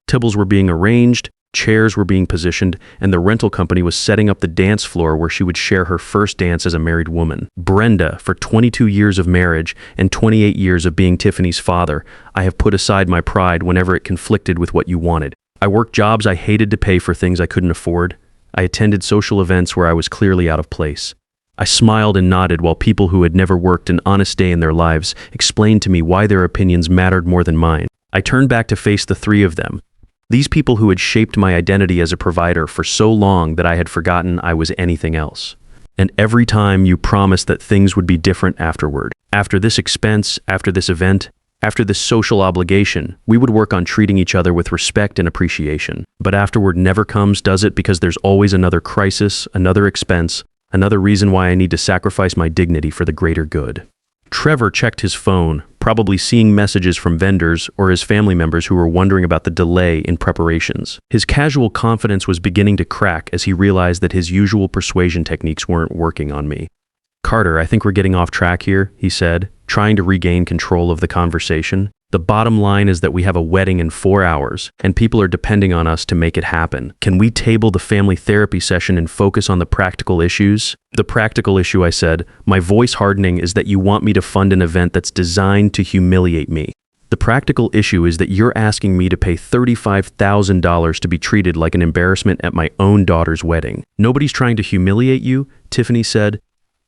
Tables were being arranged, chairs were being positioned, and the rental company was setting up the dance floor where she would share her first dance as a married woman. Brenda, for 22 years of marriage and 28 years of being Tiffany's father, I have put aside my pride whenever it conflicted with what you wanted. I worked jobs I hated to pay for things I couldn't afford. I attended social events where I was clearly out of place. I smiled and nodded while people who had never worked an honest day in their lives explained to me why their opinions mattered more than mine. I turned back to face the three of them. These people who had shaped my identity as a provider for so long that I had forgotten I was anything else. And every time you promised that things would be different afterward. After this expense, after this event, after this social obligation, we would work on treating each other with respect and appreciation. But afterward never comes, does it? Because there's always another crisis, another expense, Another reason why I need to sacrifice my dignity for the greater good. Trevor checked his phone, probably seeing messages from vendors or his family members who were wondering about the delay in preparations. His casual confidence was beginning to crack as he realized that his usual persuasion techniques weren't working on me. "Carter, I think we're getting off track here," he said, trying to regain control of the conversation. "The bottom line is that we have a wedding in 4 hours, and people are depending on us to make it happen. Can we table the family therapy session and focus on the practical issues?" "The practical issue," I said, my voice hardening, "is that you want me to fund an event that's designed to humiliate me. The practical issue is that you're asking me to pay $35,000 to be treated like an embarrassment at my own daughter's wedding." "Nobody's trying to humiliate you," Tiffany said,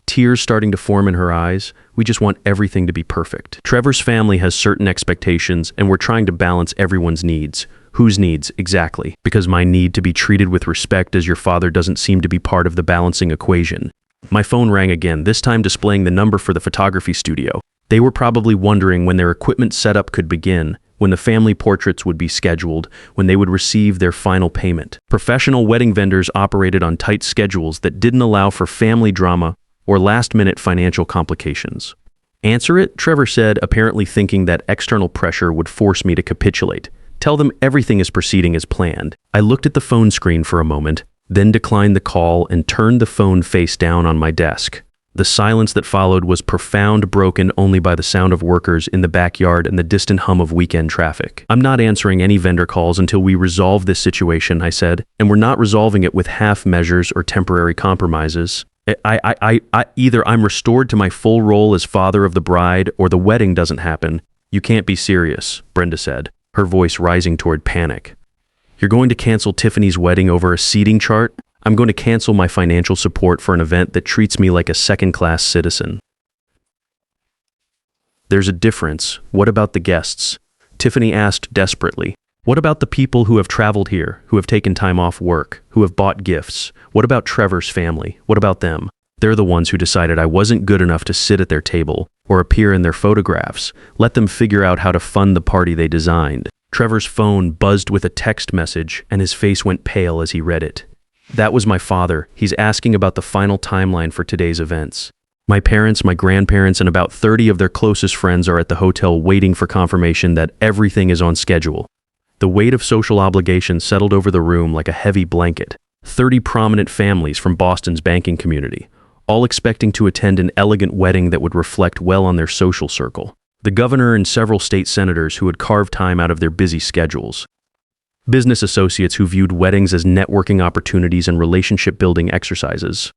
tears starting to form in her eyes. "We just want everything to be perfect. Trevor's family has certain expectations, and we're trying to balance everyone's needs." "Whose needs, exactly?" "Because my need to be treated with respect as your father doesn't seem to be part of the balancing equation." My phone rang again, this time displaying the number for the photography studio. They were probably wondering when their equipment setup could begin, when the family portraits would be scheduled, when they would receive their final payment. Professional wedding vendors operated on tight schedules that didn't allow for family drama or last-minute financial complications. "Answer it," Trevor said, apparently thinking that external pressure would force me to capitulate. "Tell them everything is proceeding as planned." I looked at the phone screen for a moment, then declined the call and turned the phone face down on my desk. The silence that followed was profound, broken only by the sound of workers in the backyard and the distant hum of weekend traffic. "I'm not answering any vendor calls until we resolve this situation," I said, "and we're not resolving it with half measures or temporary compromises. Either I'm restored to my full role as father of the bride or the wedding doesn't happen." "You can't be serious," Brenda said, her voice rising toward panic. "You're going to cancel Tiffany's wedding over a seating chart? I'm going to cancel my financial support for an event that treats me like a second-class citizen." "There's a difference. What about the guests?" Tiffany asked desperately. "What about the people who have traveled here, who have taken time off work, who have bought gifts? What about Trevor's family? What about them? They're the ones who decided I wasn't good enough to sit at their table or appear in their photographs. Let them figure out how to fund the party they designed." Trevor's phone buzzed with a text message, and his face went pale as he read it. "That was my father. He's asking about the final timeline for today's events. My parents, my grandparents, and about 30 of their closest friends are at the hotel waiting for confirmation that everything is on schedule." The weight of social obligation settled over the room like a heavy blanket. 30 prominent families from Boston's banking community, all expecting to attend an elegant wedding that would reflect well on their social circle. The governor and several state senators who had carved time out of their busy schedules. Business associates who viewed weddings as networking opportunities and relationship-building exercises.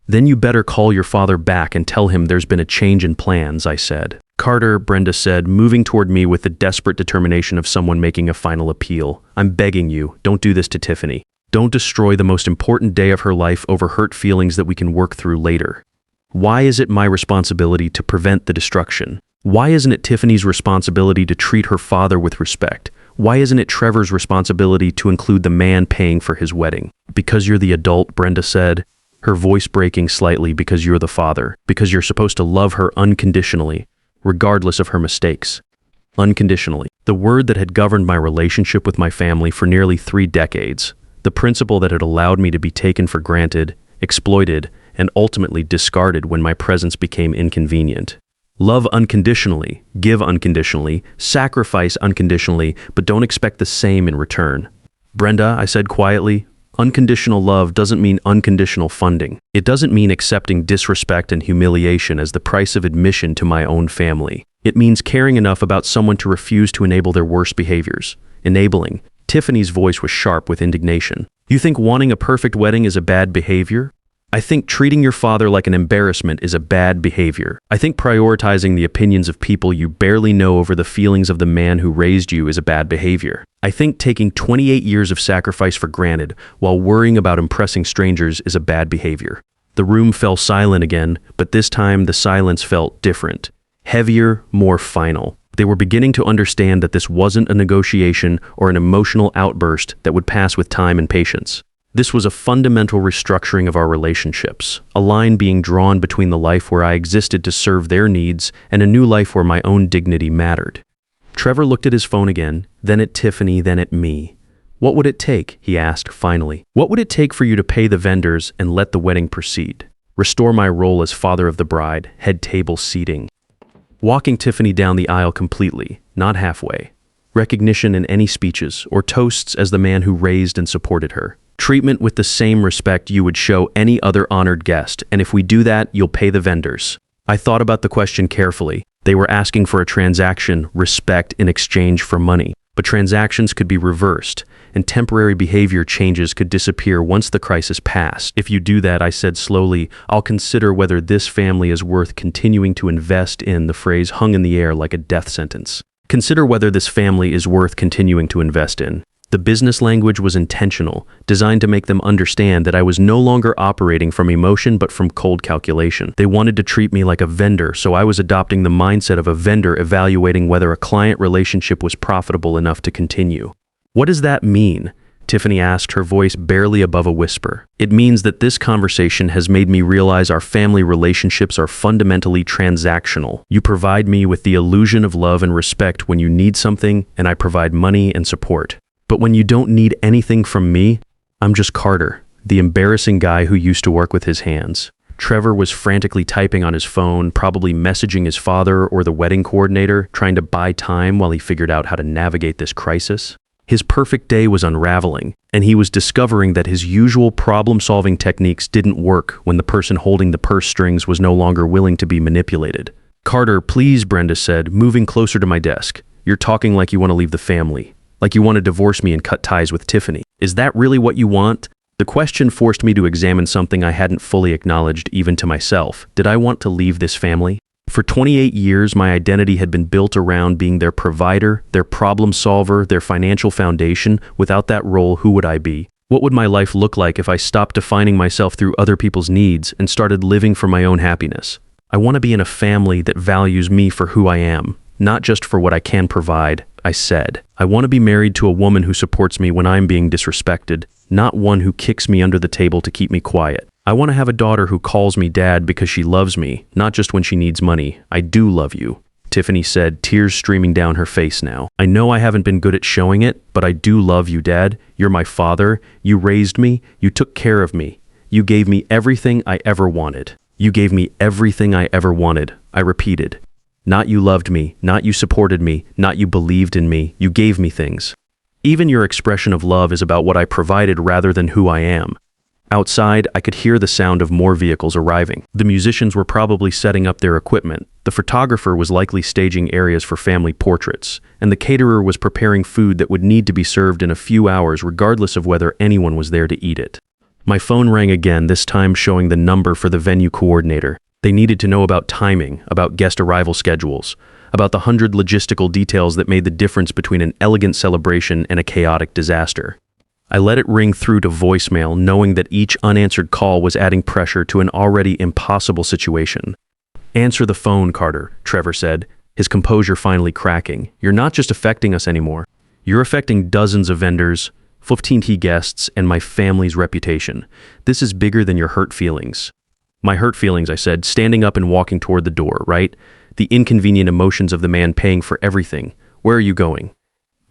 "Then you better call your father back and tell him there's been a change in plans," I said. "Carter," Brenda said, moving toward me with the desperate determination of someone making a final appeal. "I'm begging you, don't do this to Tiffany. Don't destroy the most important day of her life over hurt feelings that we can work through later. Why is it my responsibility to prevent the destruction? Why isn't it Tiffany's responsibility to treat her father with respect? Why isn't it Trevor's responsibility to include the man paying for his wedding?" "Because you're the adult," Brenda said, her voice breaking slightly. "Because you're the father. Because you're supposed to love her unconditionally, regardless of her mistakes." Unconditionally. The word that had governed my relationship with my family for nearly 3 decades. The principle that had allowed me to be taken for granted, exploited, and ultimately discarded when my presence became inconvenient. Love unconditionally, give unconditionally, sacrifice unconditionally, but don't expect the same in return. "Brenda," I said quietly, "unconditional love doesn't mean unconditional funding. It doesn't mean accepting disrespect and humiliation as the price of admission to my own family. It means caring enough about someone to refuse to enable their worst behaviors." Enabling. Tiffany's voice was sharp with indignation. "You think wanting a perfect wedding is a bad behavior? I think treating your father like an embarrassment is a bad behavior. I think prioritizing the opinions of people you barely know over the feelings of the man who raised you is a bad behavior. I think taking 28 years of sacrifice for granted while worrying about impressing strangers is a bad behavior." The room fell silent again, but this time the silence felt different. Heavier, more final. They were beginning to understand that this wasn't a negotiation or an emotional outburst that would pass with time and patience. This was a fundamental restructuring of our relationships, a line being drawn between the life where I existed to serve their needs and a new life where my own dignity mattered. Trevor looked at his phone again, then at Tiffany, then at me. "What would it take?" he asked finally. "What would it take for you to pay the vendors and let the wedding proceed?" Restore my role as father of the bride, head table seating. Walking Tiffany down the aisle completely, not halfway. Recognition in any speeches or toasts as the man who raised and supported her. Treatment with the same respect you would show any other honored guest, and if we do that, you'll pay the vendors. I thought about the question carefully. They were asking for a transaction, respect in exchange for money. But transactions could be reversed, and temporary behavior changes could disappear once the crisis passed. If you do that, I said slowly, I'll consider whether this family is worth continuing to invest in. The phrase hung in the air like a death sentence. Consider whether this family is worth continuing to invest in. The business language was intentional, designed to make them understand that I was no longer operating from emotion but from cold calculation. They wanted to treat me like a vendor, so I was adopting the mindset of a vendor evaluating whether a client relationship was profitable enough to continue. What does that mean? Tiffany asked, her voice barely above a whisper. It means that this conversation has made me realize our family relationships are fundamentally transactional. You provide me with the illusion of love and respect when you need something, and I provide money and support. But when you don't need anything from me, I'm just Carter, the embarrassing guy who used to work with his hands. Trevor was frantically typing on his phone, probably messaging his father or the wedding coordinator, trying to buy time while he figured out how to navigate this crisis. His perfect day was unraveling, and he was discovering that his usual problem-solving techniques didn't work when the person holding the purse strings was no longer willing to be manipulated. "Carter, please," Brenda said, moving closer to my desk. "You're talking like you want to leave the family. Like you want to divorce me and cut ties with Tiffany. Is that really what you want?" The question forced me to examine something I hadn't fully acknowledged even to myself. Did I want to leave this family? For 28 years, my identity had been built around being their provider, their problem solver, their financial foundation. Without that role, who would I be? What would my life look like if I stopped defining myself through other people's needs and started living for my own happiness? I want to be in a family that values me for who I am, not just for what I can provide, I said. I want to be married to a woman who supports me when I'm being disrespected, not one who kicks me under the table to keep me quiet. I want to have a daughter who calls me dad because she loves me, not just when she needs money. I do love you, Tiffany said, tears streaming down her face now. I know I haven't been good at showing it, but I do love you, Dad. You're my father. You raised me. You took care of me. You gave me everything I ever wanted. You gave me everything I ever wanted, I repeated. Not you loved me, not you supported me, not you believed in me. You gave me things. Even your expression of love is about what I provided rather than who I am. Outside, I could hear the sound of more vehicles arriving. The musicians were probably setting up their equipment. The photographer was likely staging areas for family portraits, and the caterer was preparing food that would need to be served in a few hours regardless of whether anyone was there to eat it. My phone rang again, this time showing the number for the venue coordinator. They needed to know about timing, about guest arrival schedules, about the 100 logistical details that made the difference between an elegant celebration and a chaotic disaster. I let it ring through to voicemail, knowing that each unanswered call was adding pressure to an already impossible situation. "Answer the phone, Carter," Trevor said, his composure finally cracking. "You're not just affecting us anymore. You're affecting dozens of vendors, 15 key guests, and my family's reputation. This is bigger than your hurt feelings." "My hurt feelings," I said, standing up and walking toward the door, "right? The inconvenient emotions of the man paying for everything. Where are you going?"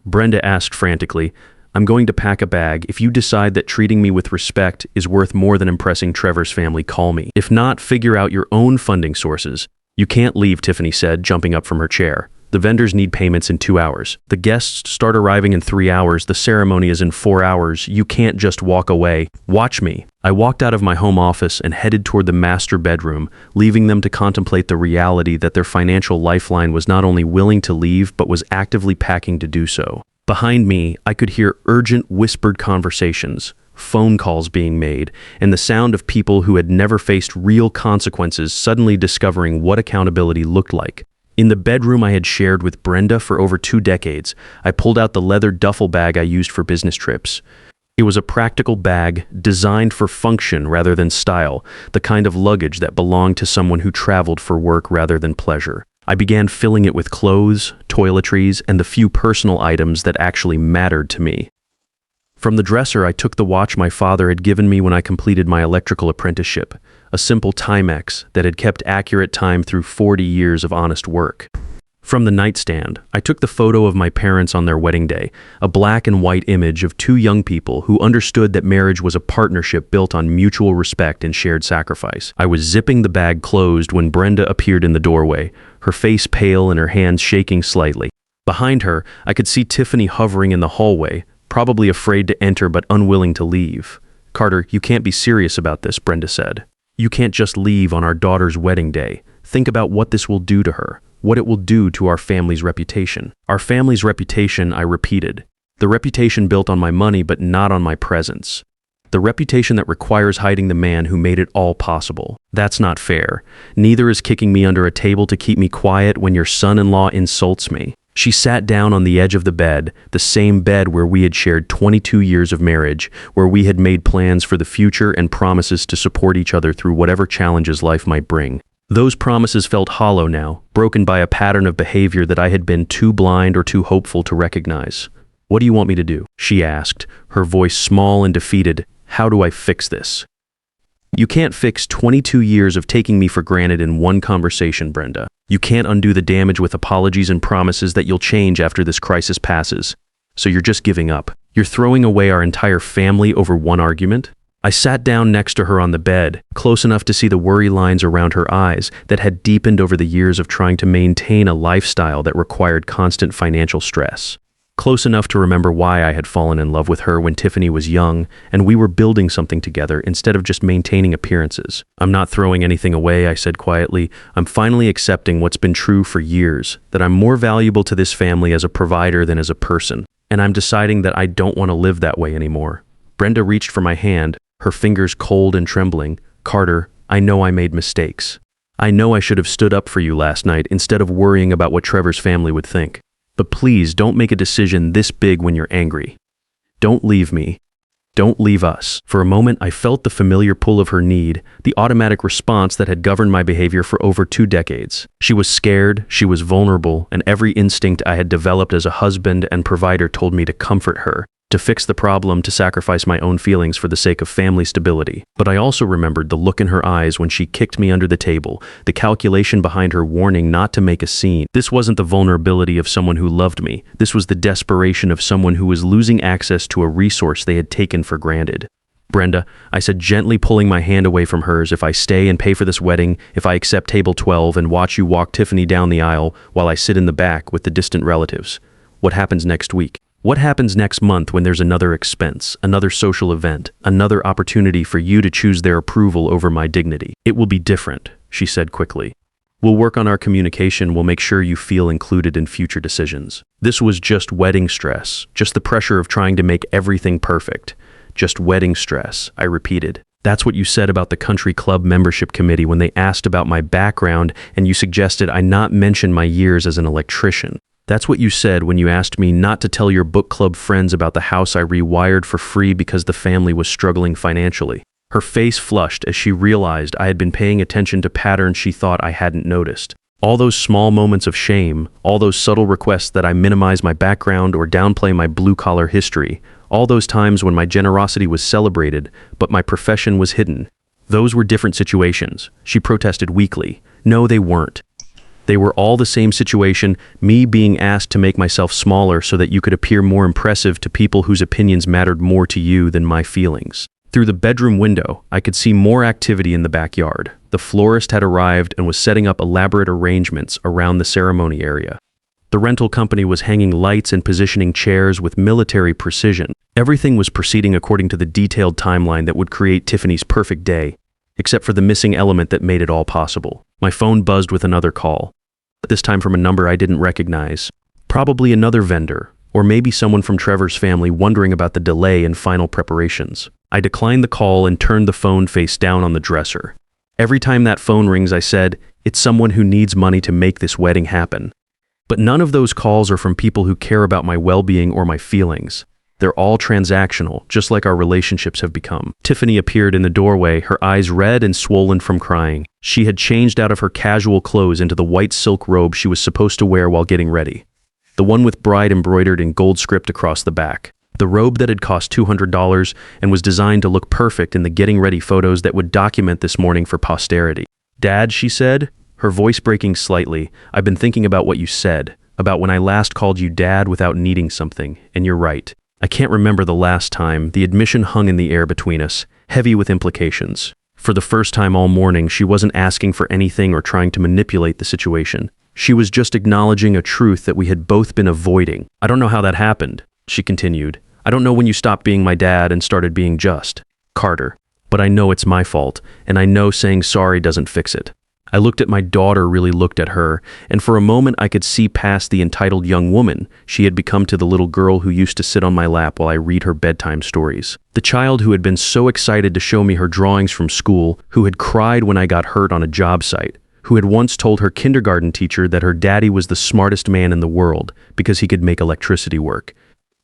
Brenda asked frantically, "I'm going to pack a bag. If you decide that treating me with respect is worth more than impressing Trevor's family, call me. If not, figure out your own funding sources." "You can't leave," Tiffany said, jumping up from her chair. "The vendors need payments in 2 hours. The guests start arriving in 3 hours. The ceremony is in 4 hours. You can't just walk away. Watch me." I walked out of my home office and headed toward the master bedroom, leaving them to contemplate the reality that their financial lifeline was not only willing to leave, but was actively packing to do so. Behind me, I could hear urgent whispered conversations, phone calls being made, and the sound of people who had never faced real consequences suddenly discovering what accountability looked like. In the bedroom I had shared with Brenda for over 2 decades, I pulled out the leather duffel bag I used for business trips. It was a practical bag designed for function rather than style, the kind of luggage that belonged to someone who traveled for work rather than pleasure. I began filling it with clothes, toiletries, and the few personal items that actually mattered to me. From the dresser, I took the watch my father had given me when I completed my electrical apprenticeship, a simple Timex that had kept accurate time through 40 years of honest work. From the nightstand, I took the photo of my parents on their wedding day, a black and white image of two young people who understood that marriage was a partnership built on mutual respect and shared sacrifice. I was zipping the bag closed when Brenda appeared in the doorway, her face pale and her hands shaking slightly. Behind her, I could see Tiffany hovering in the hallway, probably afraid to enter but unwilling to leave. "Carter, you can't be serious about this," Brenda said. "You can't just leave on our daughter's wedding day. Think about what this will do to her. What it will do to our family's reputation." "Our family's reputation," I repeated. "The reputation built on my money but not on my presence. The reputation that requires hiding the man who made it all possible. That's not fair. Neither is kicking me under a table to keep me quiet when your son-in-law insults me." She sat down on the edge of the bed, the same bed where we had shared 22 years of marriage, where we had made plans for the future and promises to support each other through whatever challenges life might bring. Those promises felt hollow now, broken by a pattern of behavior that I had been too blind or too hopeful to recognize. "What do you want me to do?" she asked, her voice small and defeated. "How do I fix this?" "You can't fix 22 years of taking me for granted in one conversation, Brenda. You can't undo the damage with apologies and promises that you'll change after this crisis passes. So you're just giving up. You're throwing away our entire family over one argument?" I sat down next to her on the bed, close enough to see the worry lines around her eyes that had deepened over the years of trying to maintain a lifestyle that required constant financial stress. Close enough to remember why I had fallen in love with her when Tiffany was young, and we were building something together instead of just maintaining appearances. "I'm not throwing anything away," I said quietly. "I'm finally accepting what's been true for years, that I'm more valuable to this family as a provider than as a person. And I'm deciding that I don't want to live that way anymore." Brenda reached for my hand, her fingers cold and trembling. "Carter, I know I made mistakes. I know I should have stood up for you last night instead of worrying about what Trevor's family would think. But please don't make a decision this big when you're angry. Don't leave me. Don't leave us." For a moment, I felt the familiar pull of her need, the automatic response that had governed my behavior for over 2 decades. She was scared, she was vulnerable, and every instinct I had developed as a husband and provider told me to comfort her, to fix the problem, to sacrifice my own feelings for the sake of family stability. But I also remembered the look in her eyes when she kicked me under the table, the calculation behind her warning not to make a scene. This wasn't the vulnerability of someone who loved me. This was the desperation of someone who was losing access to a resource they had taken for granted. "Brenda," I said, gently pulling my hand away from hers, "if I stay and pay for this wedding, if I accept table 12 and watch you walk Tiffany down the aisle while I sit in the back with the distant relatives, what happens next week? What happens next month when there's another expense, another social event, another opportunity for you to choose their approval over my dignity? It will be different," she said quickly. "We'll work on our communication. We'll make sure you feel included in future decisions." This was just wedding stress, just the pressure of trying to make everything perfect. "Just wedding stress," I repeated. "That's what you said about the country club membership committee when they asked about my background and you suggested I not mention my years as an electrician. That's what you said when you asked me not to tell your book club friends about the house I rewired for free because the family was struggling financially." Her face flushed as she realized I had been paying attention to patterns she thought I hadn't noticed. All those small moments of shame, all those subtle requests that I minimize my background or downplay my blue-collar history, all those times when my generosity was celebrated, but my profession was hidden. Those were different situations, she protested weakly. No, they weren't. They were all the same situation, me being asked to make myself smaller so that you could appear more impressive to people whose opinions mattered more to you than my feelings. Through the bedroom window, I could see more activity in the backyard. The florist had arrived and was setting up elaborate arrangements around the ceremony area. The rental company was hanging lights and positioning chairs with military precision. Everything was proceeding according to the detailed timeline that would create Tiffany's perfect day, except for the missing element that made it all possible. My phone buzzed with another call, this time from a number I didn't recognize. Probably another vendor, or maybe someone from Trevor's family wondering about the delay in final preparations. I declined the call and turned the phone face down on the dresser. Every time that phone rings, I said, "It's someone who needs money to make this wedding happen." But none of those calls are from people who care about my well-being or my feelings. They're all transactional, just like our relationships have become. Tiffany appeared in the doorway, her eyes red and swollen from crying. She had changed out of her casual clothes into the white silk robe she was supposed to wear while getting ready. The one with bride embroidered in gold script across the back. The robe that had cost $200 and was designed to look perfect in the getting ready photos that would document this morning for posterity. "Dad," she said, her voice breaking slightly. "I've been thinking about what you said, about when I last called you dad without needing something, and you're right. I can't remember the last time." The admission hung in the air between us, heavy with implications. For the first time all morning, she wasn't asking for anything or trying to manipulate the situation. She was just acknowledging a truth that we had both been avoiding. "I don't know how that happened," she continued. "I don't know when you stopped being my dad and started being just Carter. But I know it's my fault, and I know saying sorry doesn't fix it." I looked at my daughter, really looked at her, and for a moment I could see past the entitled young woman she had become to the little girl who used to sit on my lap while I read her bedtime stories. The child who had been so excited to show me her drawings from school, who had cried when I got hurt on a job site, who had once told her kindergarten teacher that her daddy was the smartest man in the world because he could make electricity work.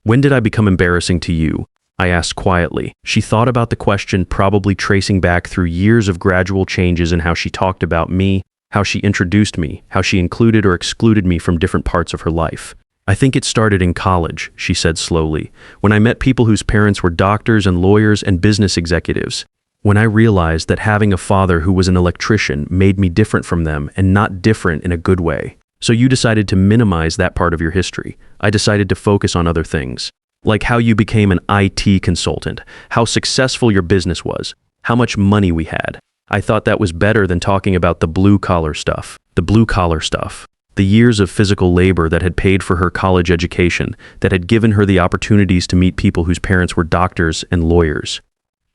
"When did I become embarrassing to you?" I asked quietly. She thought about the question, probably tracing back through years of gradual changes in how she talked about me, how she introduced me, how she included or excluded me from different parts of her life. "I think it started in college," she said slowly, "when I met people whose parents were doctors and lawyers and business executives. When I realized that having a father who was an electrician made me different from them, and not different in a good way. So you decided to minimize that part of your history. I decided to focus on other things. Like how you became an IT consultant, how successful your business was, how much money we had. I thought that was better than talking about the blue-collar stuff. The blue-collar stuff. The years of physical labor that had paid for her college education, that had given her the opportunities to meet people whose parents were doctors and lawyers.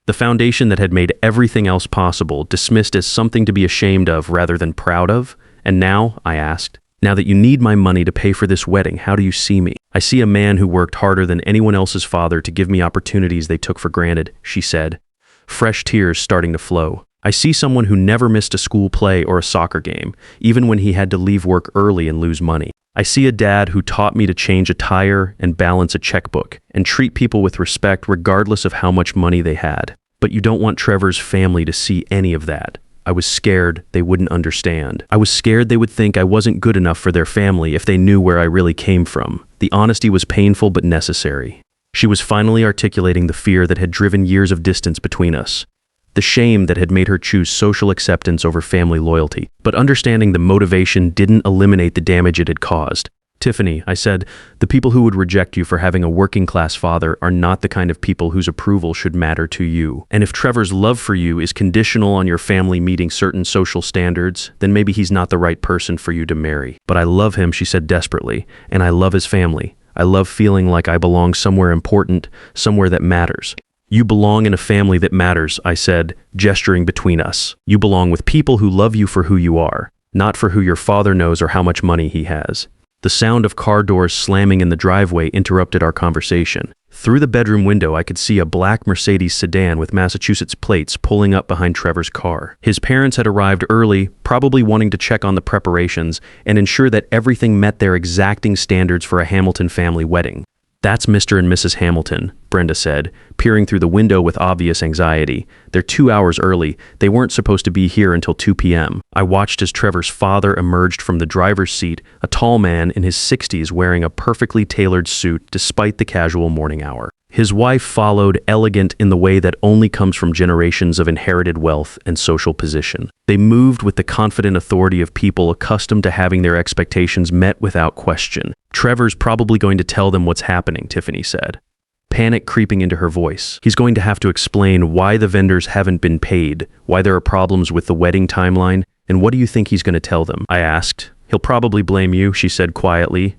The foundation that had made everything else possible, dismissed as something to be ashamed of rather than proud of. And now, I asked, now that you need my money to pay for this wedding, how do you see me? "I see a man who worked harder than anyone else's father to give me opportunities they took for granted," she said, fresh tears starting to flow. "I see someone who never missed a school play or a soccer game, even when he had to leave work early and lose money. I see a dad who taught me to change a tire and balance a checkbook and treat people with respect regardless of how much money they had. But you don't want Trevor's family to see any of that. I was scared they wouldn't understand. I was scared they would think I wasn't good enough for their family if they knew where I really came from." The honesty was painful but necessary. She was finally articulating the fear that had driven years of distance between us. The shame that had made her choose social acceptance over family loyalty. But understanding the motivation didn't eliminate the damage it had caused. "Tiffany," I said, "the people who would reject you for having a working-class father are not the kind of people whose approval should matter to you. And if Trevor's love for you is conditional on your family meeting certain social standards, then maybe he's not the right person for you to marry. But I love him," she said desperately, "and I love his family. I love feeling like I belong somewhere important, somewhere that matters." "You belong in a family that matters," I said, gesturing between us. "You belong with people who love you for who you are, not for who your father knows or how much money he has." The sound of car doors slamming in the driveway interrupted our conversation. Through the bedroom window, I could see a black Mercedes sedan with Massachusetts plates pulling up behind Trevor's car. His parents had arrived early, probably wanting to check on the preparations and ensure that everything met their exacting standards for a Hamilton family wedding. "That's Mr. and Mrs. Hamilton," Brenda said, peering through the window with obvious anxiety. "They're 2 hours early. They weren't supposed to be here until 2 p.m. I watched as Trevor's father emerged from the driver's seat, a tall man in his 60s wearing a perfectly tailored suit despite the casual morning hour. His wife followed, elegant in the way that only comes from generations of inherited wealth and social position. They moved with the confident authority of people accustomed to having their expectations met without question. "Trevor's probably going to tell them what's happening," Tiffany said, panic creeping into her voice. "He's going to have to explain why the vendors haven't been paid, why there are problems with the wedding timeline, and what do you think he's going to tell them?" I asked. "He'll probably blame you," she said quietly.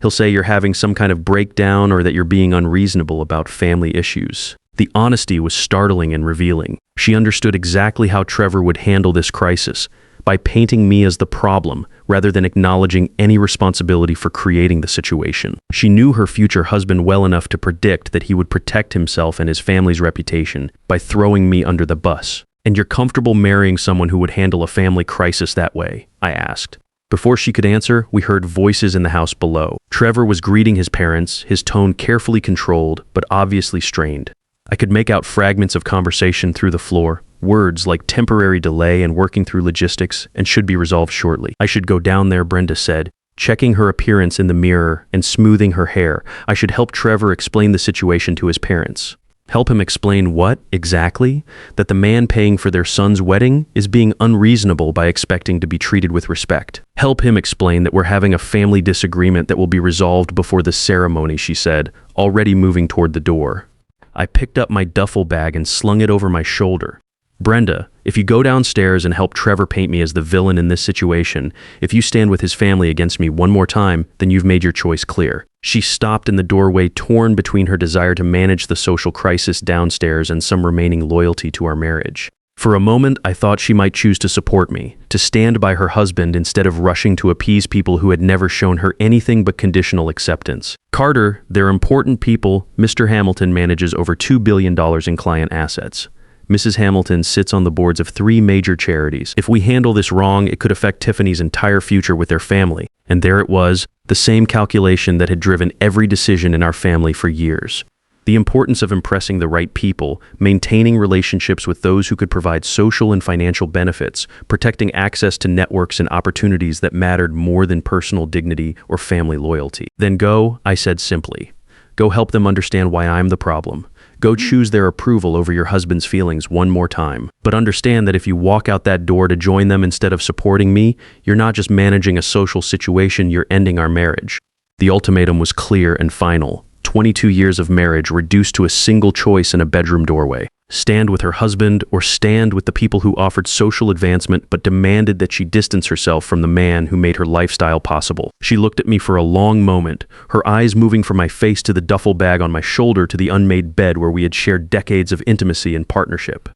"He'll say you're having some kind of breakdown or that you're being unreasonable about family issues." The honesty was startling and revealing. She understood exactly how Trevor would handle this crisis, by painting me as the problem, rather than acknowledging any responsibility for creating the situation. She knew her future husband well enough to predict that he would protect himself and his family's reputation by throwing me under the bus. "And you're comfortable marrying someone who would handle a family crisis that way?" I asked. Before she could answer, we heard voices in the house below. Trevor was greeting his parents, his tone carefully controlled, but obviously strained. I could make out fragments of conversation through the floor, words like temporary delay and working through logistics and should be resolved shortly. "I should go down there," Brenda said, checking her appearance in the mirror and smoothing her hair. "I should help Trevor explain the situation to his parents." Help him explain what, exactly? That the man paying for their son's wedding is being unreasonable by expecting to be treated with respect. Help him explain that we're having a family disagreement that will be resolved before the ceremony, she said, already moving toward the door. I picked up my duffel bag and slung it over my shoulder. Brenda, if you go downstairs and help Trevor paint me as the villain in this situation, if you stand with his family against me one more time, then you've made your choice clear. She stopped in the doorway, torn between her desire to manage the social crisis downstairs and some remaining loyalty to our marriage. For a moment, I thought she might choose to support me, to stand by her husband instead of rushing to appease people who had never shown her anything but conditional acceptance. Carter, they're important people. Mr. Hamilton manages over $2 billion in client assets. Mrs. Hamilton sits on the boards of 3 major charities. If we handle this wrong, it could affect Tiffany's entire future with their family. And there it was, the same calculation that had driven every decision in our family for years. The importance of impressing the right people, maintaining relationships with those who could provide social and financial benefits, protecting access to networks and opportunities that mattered more than personal dignity or family loyalty. Then go, I said simply. Go help them understand why I'm the problem. Go choose their approval over your husband's feelings one more time. But understand that if you walk out that door to join them instead of supporting me, you're not just managing a social situation, you're ending our marriage. The ultimatum was clear and final. 22 years of marriage reduced to a single choice in a bedroom doorway. Stand with her husband or stand with the people who offered social advancement but demanded that she distance herself from the man who made her lifestyle possible. She looked at me for a long moment, her eyes moving from my face to the duffel bag on my shoulder to the unmade bed where we had shared decades of intimacy and partnership.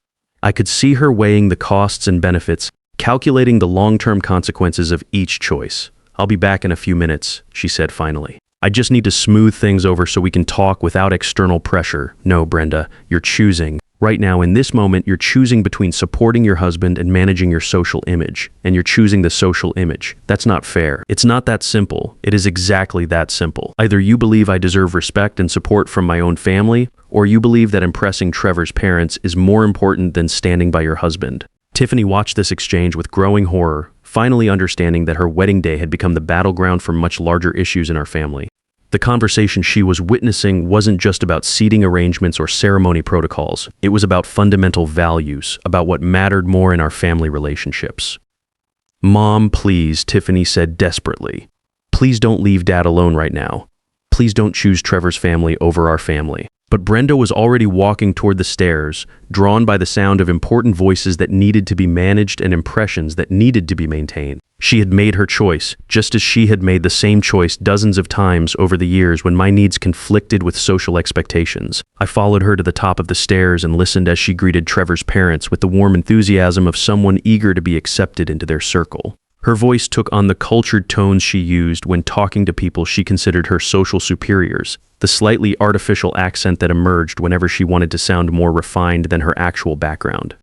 I could see her weighing the costs and benefits, calculating the long-term consequences of each choice. I'll be back in a few minutes, she said finally. I just need to smooth things over so we can talk without external pressure. No, Brenda, you're choosing. Right now, in this moment, you're choosing between supporting your husband and managing your social image. And you're choosing the social image. That's not fair. It's not that simple. It is exactly that simple. Either you believe I deserve respect and support from my own family, or you believe that impressing Trevor's parents is more important than standing by your husband. Tiffany watched this exchange with growing horror, finally understanding that her wedding day had become the battleground for much larger issues in our family. The conversation she was witnessing wasn't just about seating arrangements or ceremony protocols. It was about fundamental values, about what mattered more in our family relationships. Mom, please, Tiffany said desperately. Please don't leave Dad alone right now. Please don't choose Trevor's family over our family. But Brenda was already walking toward the stairs, drawn by the sound of important voices that needed to be managed and impressions that needed to be maintained. She had made her choice, just as she had made the same choice dozens of times over the years when my needs conflicted with social expectations. I followed her to the top of the stairs and listened as she greeted Trevor's parents with the warm enthusiasm of someone eager to be accepted into their circle. Her voice took on the cultured tones she used when talking to people she considered her social superiors, the slightly artificial accent that emerged whenever she wanted to sound more refined than her actual background.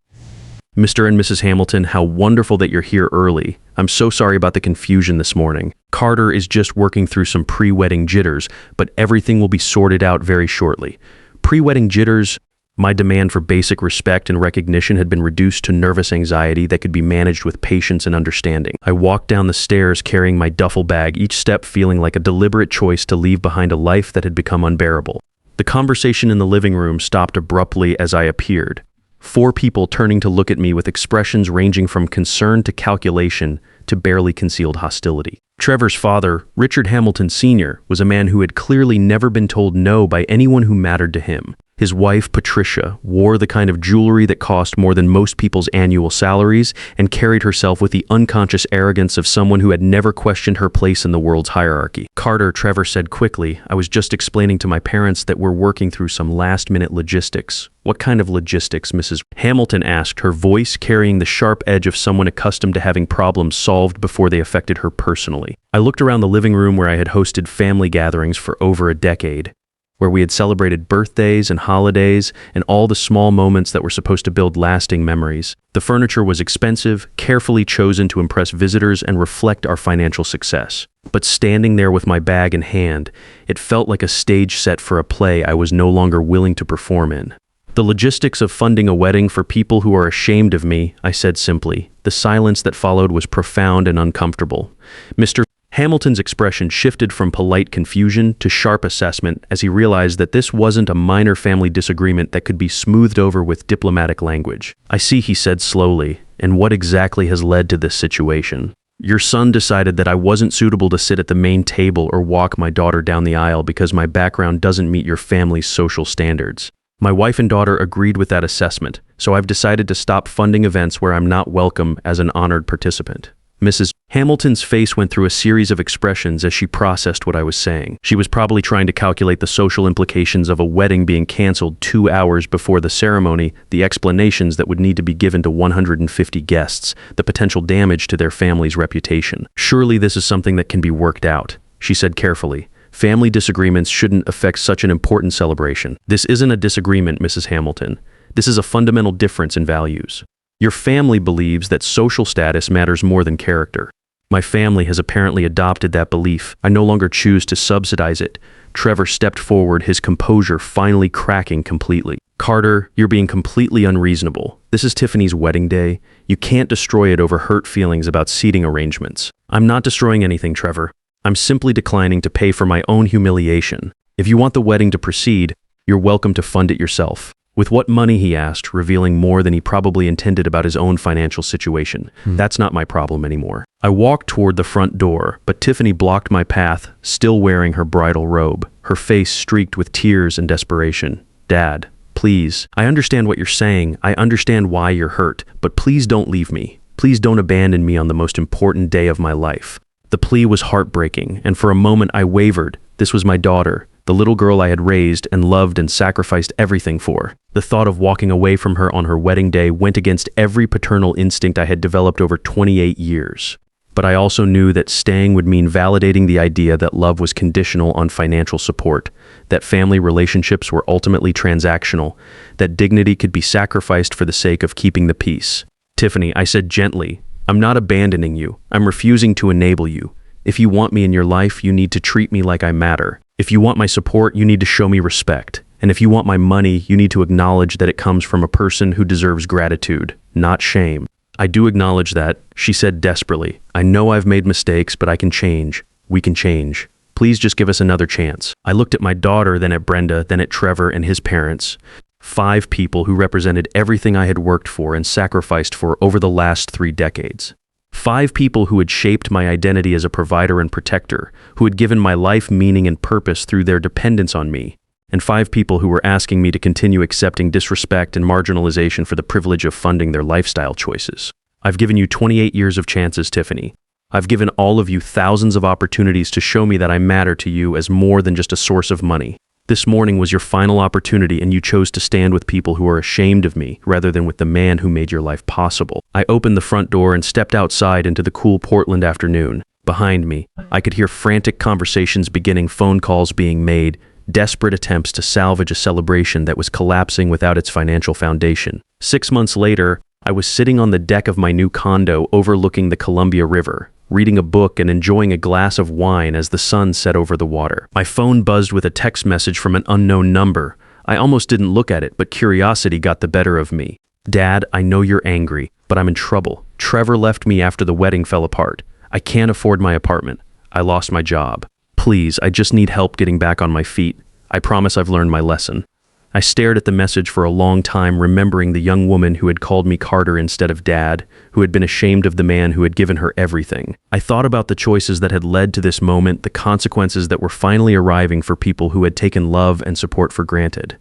Mr. and Mrs. Hamilton, how wonderful that you're here early. I'm so sorry about the confusion this morning. Carter is just working through some pre-wedding jitters, but everything will be sorted out very shortly. Pre-wedding jitters, my demand for basic respect and recognition had been reduced to nervous anxiety that could be managed with patience and understanding. I walked down the stairs carrying my duffel bag, each step feeling like a deliberate choice to leave behind a life that had become unbearable. The conversation in the living room stopped abruptly as I appeared. 4 people turning to look at me with expressions ranging from concern to calculation to barely concealed hostility. Trevor's father, Richard Hamilton Sr., was a man who had clearly never been told no by anyone who mattered to him. His wife, Patricia, wore the kind of jewelry that cost more than most people's annual salaries and carried herself with the unconscious arrogance of someone who had never questioned her place in the world's hierarchy. Carter, Trevor said quickly, I was just explaining to my parents that we're working through some last-minute logistics. What kind of logistics, Mrs. Hamilton asked, her voice carrying the sharp edge of someone accustomed to having problems solved before they affected her personally. I looked around the living room where I had hosted family gatherings for over a decade, where we had celebrated birthdays and holidays and all the small moments that were supposed to build lasting memories. The furniture was expensive, carefully chosen to impress visitors and reflect our financial success. But standing there with my bag in hand, it felt like a stage set for a play I was no longer willing to perform in. The logistics of funding a wedding for people who are ashamed of me, I said simply. The silence that followed was profound and uncomfortable. Mr. Hamilton's expression shifted from polite confusion to sharp assessment as he realized that this wasn't a minor family disagreement that could be smoothed over with diplomatic language. "I see," he said slowly, "and what exactly has led to this situation? Your son decided that I wasn't suitable to sit at the main table or walk my daughter down the aisle because my background doesn't meet your family's social standards. My wife and daughter agreed with that assessment, so I've decided to stop funding events where I'm not welcome as an honored participant." Mrs. Hamilton's face went through a series of expressions as she processed what I was saying. She was probably trying to calculate the social implications of a wedding being canceled 2 hours before the ceremony, the explanations that would need to be given to 150 guests, the potential damage to their family's reputation. "Surely this is something that can be worked out," she said carefully. "Family disagreements shouldn't affect such an important celebration." "This isn't a disagreement, Mrs. Hamilton. This is a fundamental difference in values. Your family believes that social status matters more than character. My family has apparently adopted that belief. I no longer choose to subsidize it." Trevor stepped forward, his composure finally cracking completely. "Carter, you're being completely unreasonable. This is Tiffany's wedding day. You can't destroy it over hurt feelings about seating arrangements." "I'm not destroying anything, Trevor. I'm simply declining to pay for my own humiliation. If you want the wedding to proceed, you're welcome to fund it yourself." "With what money?" he asked, revealing more than he probably intended about his own financial situation. "That's not my problem anymore." I walked toward the front door, but Tiffany blocked my path, still wearing her bridal robe, her face streaked with tears and desperation. "Dad, please. I understand what you're saying. I understand why you're hurt, but please don't leave me. Please don't abandon me on the most important day of my life." The plea was heartbreaking, and for a moment I wavered. This was my daughter, the little girl I had raised and loved and sacrificed everything for. The thought of walking away from her on her wedding day went against every paternal instinct I had developed over 28 years. But I also knew that staying would mean validating the idea that love was conditional on financial support, that family relationships were ultimately transactional, that dignity could be sacrificed for the sake of keeping the peace. "Tiffany," I said gently, "I'm not abandoning you. I'm refusing to enable you. If you want me in your life, you need to treat me like I matter. If you want my support, you need to show me respect. And if you want my money, you need to acknowledge that it comes from a person who deserves gratitude, not shame." "I do acknowledge that," she said desperately. "I know I've made mistakes, but I can change. We can change. Please just give us another chance." I looked at my daughter, then at Brenda, then at Trevor and his parents. 5 people who represented everything I had worked for and sacrificed for over the last 3 decades. 5 people who had shaped my identity as a provider and protector, who had given my life meaning and purpose through their dependence on me. And 5 people who were asking me to continue accepting disrespect and marginalization for the privilege of funding their lifestyle choices. I've given you 28 years of chances, Tiffany. I've given all of you thousands of opportunities to show me that I matter to you as more than just a source of money. This morning was your final opportunity, and you chose to stand with people who are ashamed of me rather than with the man who made your life possible. I opened the front door and stepped outside into the cool Portland afternoon. Behind me, I could hear frantic conversations beginning, phone calls being made, desperate attempts to salvage a celebration that was collapsing without its financial foundation. 6 months later, I was sitting on the deck of my new condo overlooking the Columbia River, reading a book and enjoying a glass of wine as the sun set over the water. My phone buzzed with a text message from an unknown number. I almost didn't look at it, but curiosity got the better of me. "Dad, I know you're angry, but I'm in trouble. Trevor left me after the wedding fell apart. I can't afford my apartment. I lost my job. Please, I just need help getting back on my feet. I promise I've learned my lesson." I stared at the message for a long time, remembering the young woman who had called me Carter instead of Dad, who had been ashamed of the man who had given her everything. I thought about the choices that had led to this moment, the consequences that were finally arriving for people who had taken love and support for granted.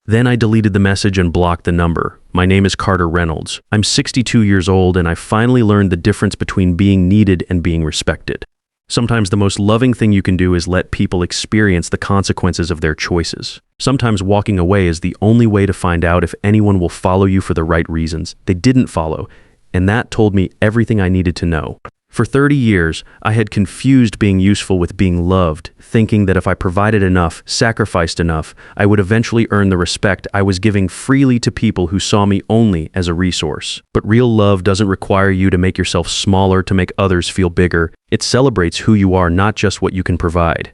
Then I deleted the message and blocked the number. My name is Carter Reynolds. I'm 62 years old, and I finally learned the difference between being needed and being respected. Sometimes the most loving thing you can do is let people experience the consequences of their choices. Sometimes walking away is the only way to find out if anyone will follow you for the right reasons. They didn't follow, and that told me everything I needed to know. For 30 years, I had confused being useful with being loved, thinking that if I provided enough, sacrificed enough, I would eventually earn the respect I was giving freely to people who saw me only as a resource. But real love doesn't require you to make yourself smaller to make others feel bigger. It celebrates who you are, not just what you can provide.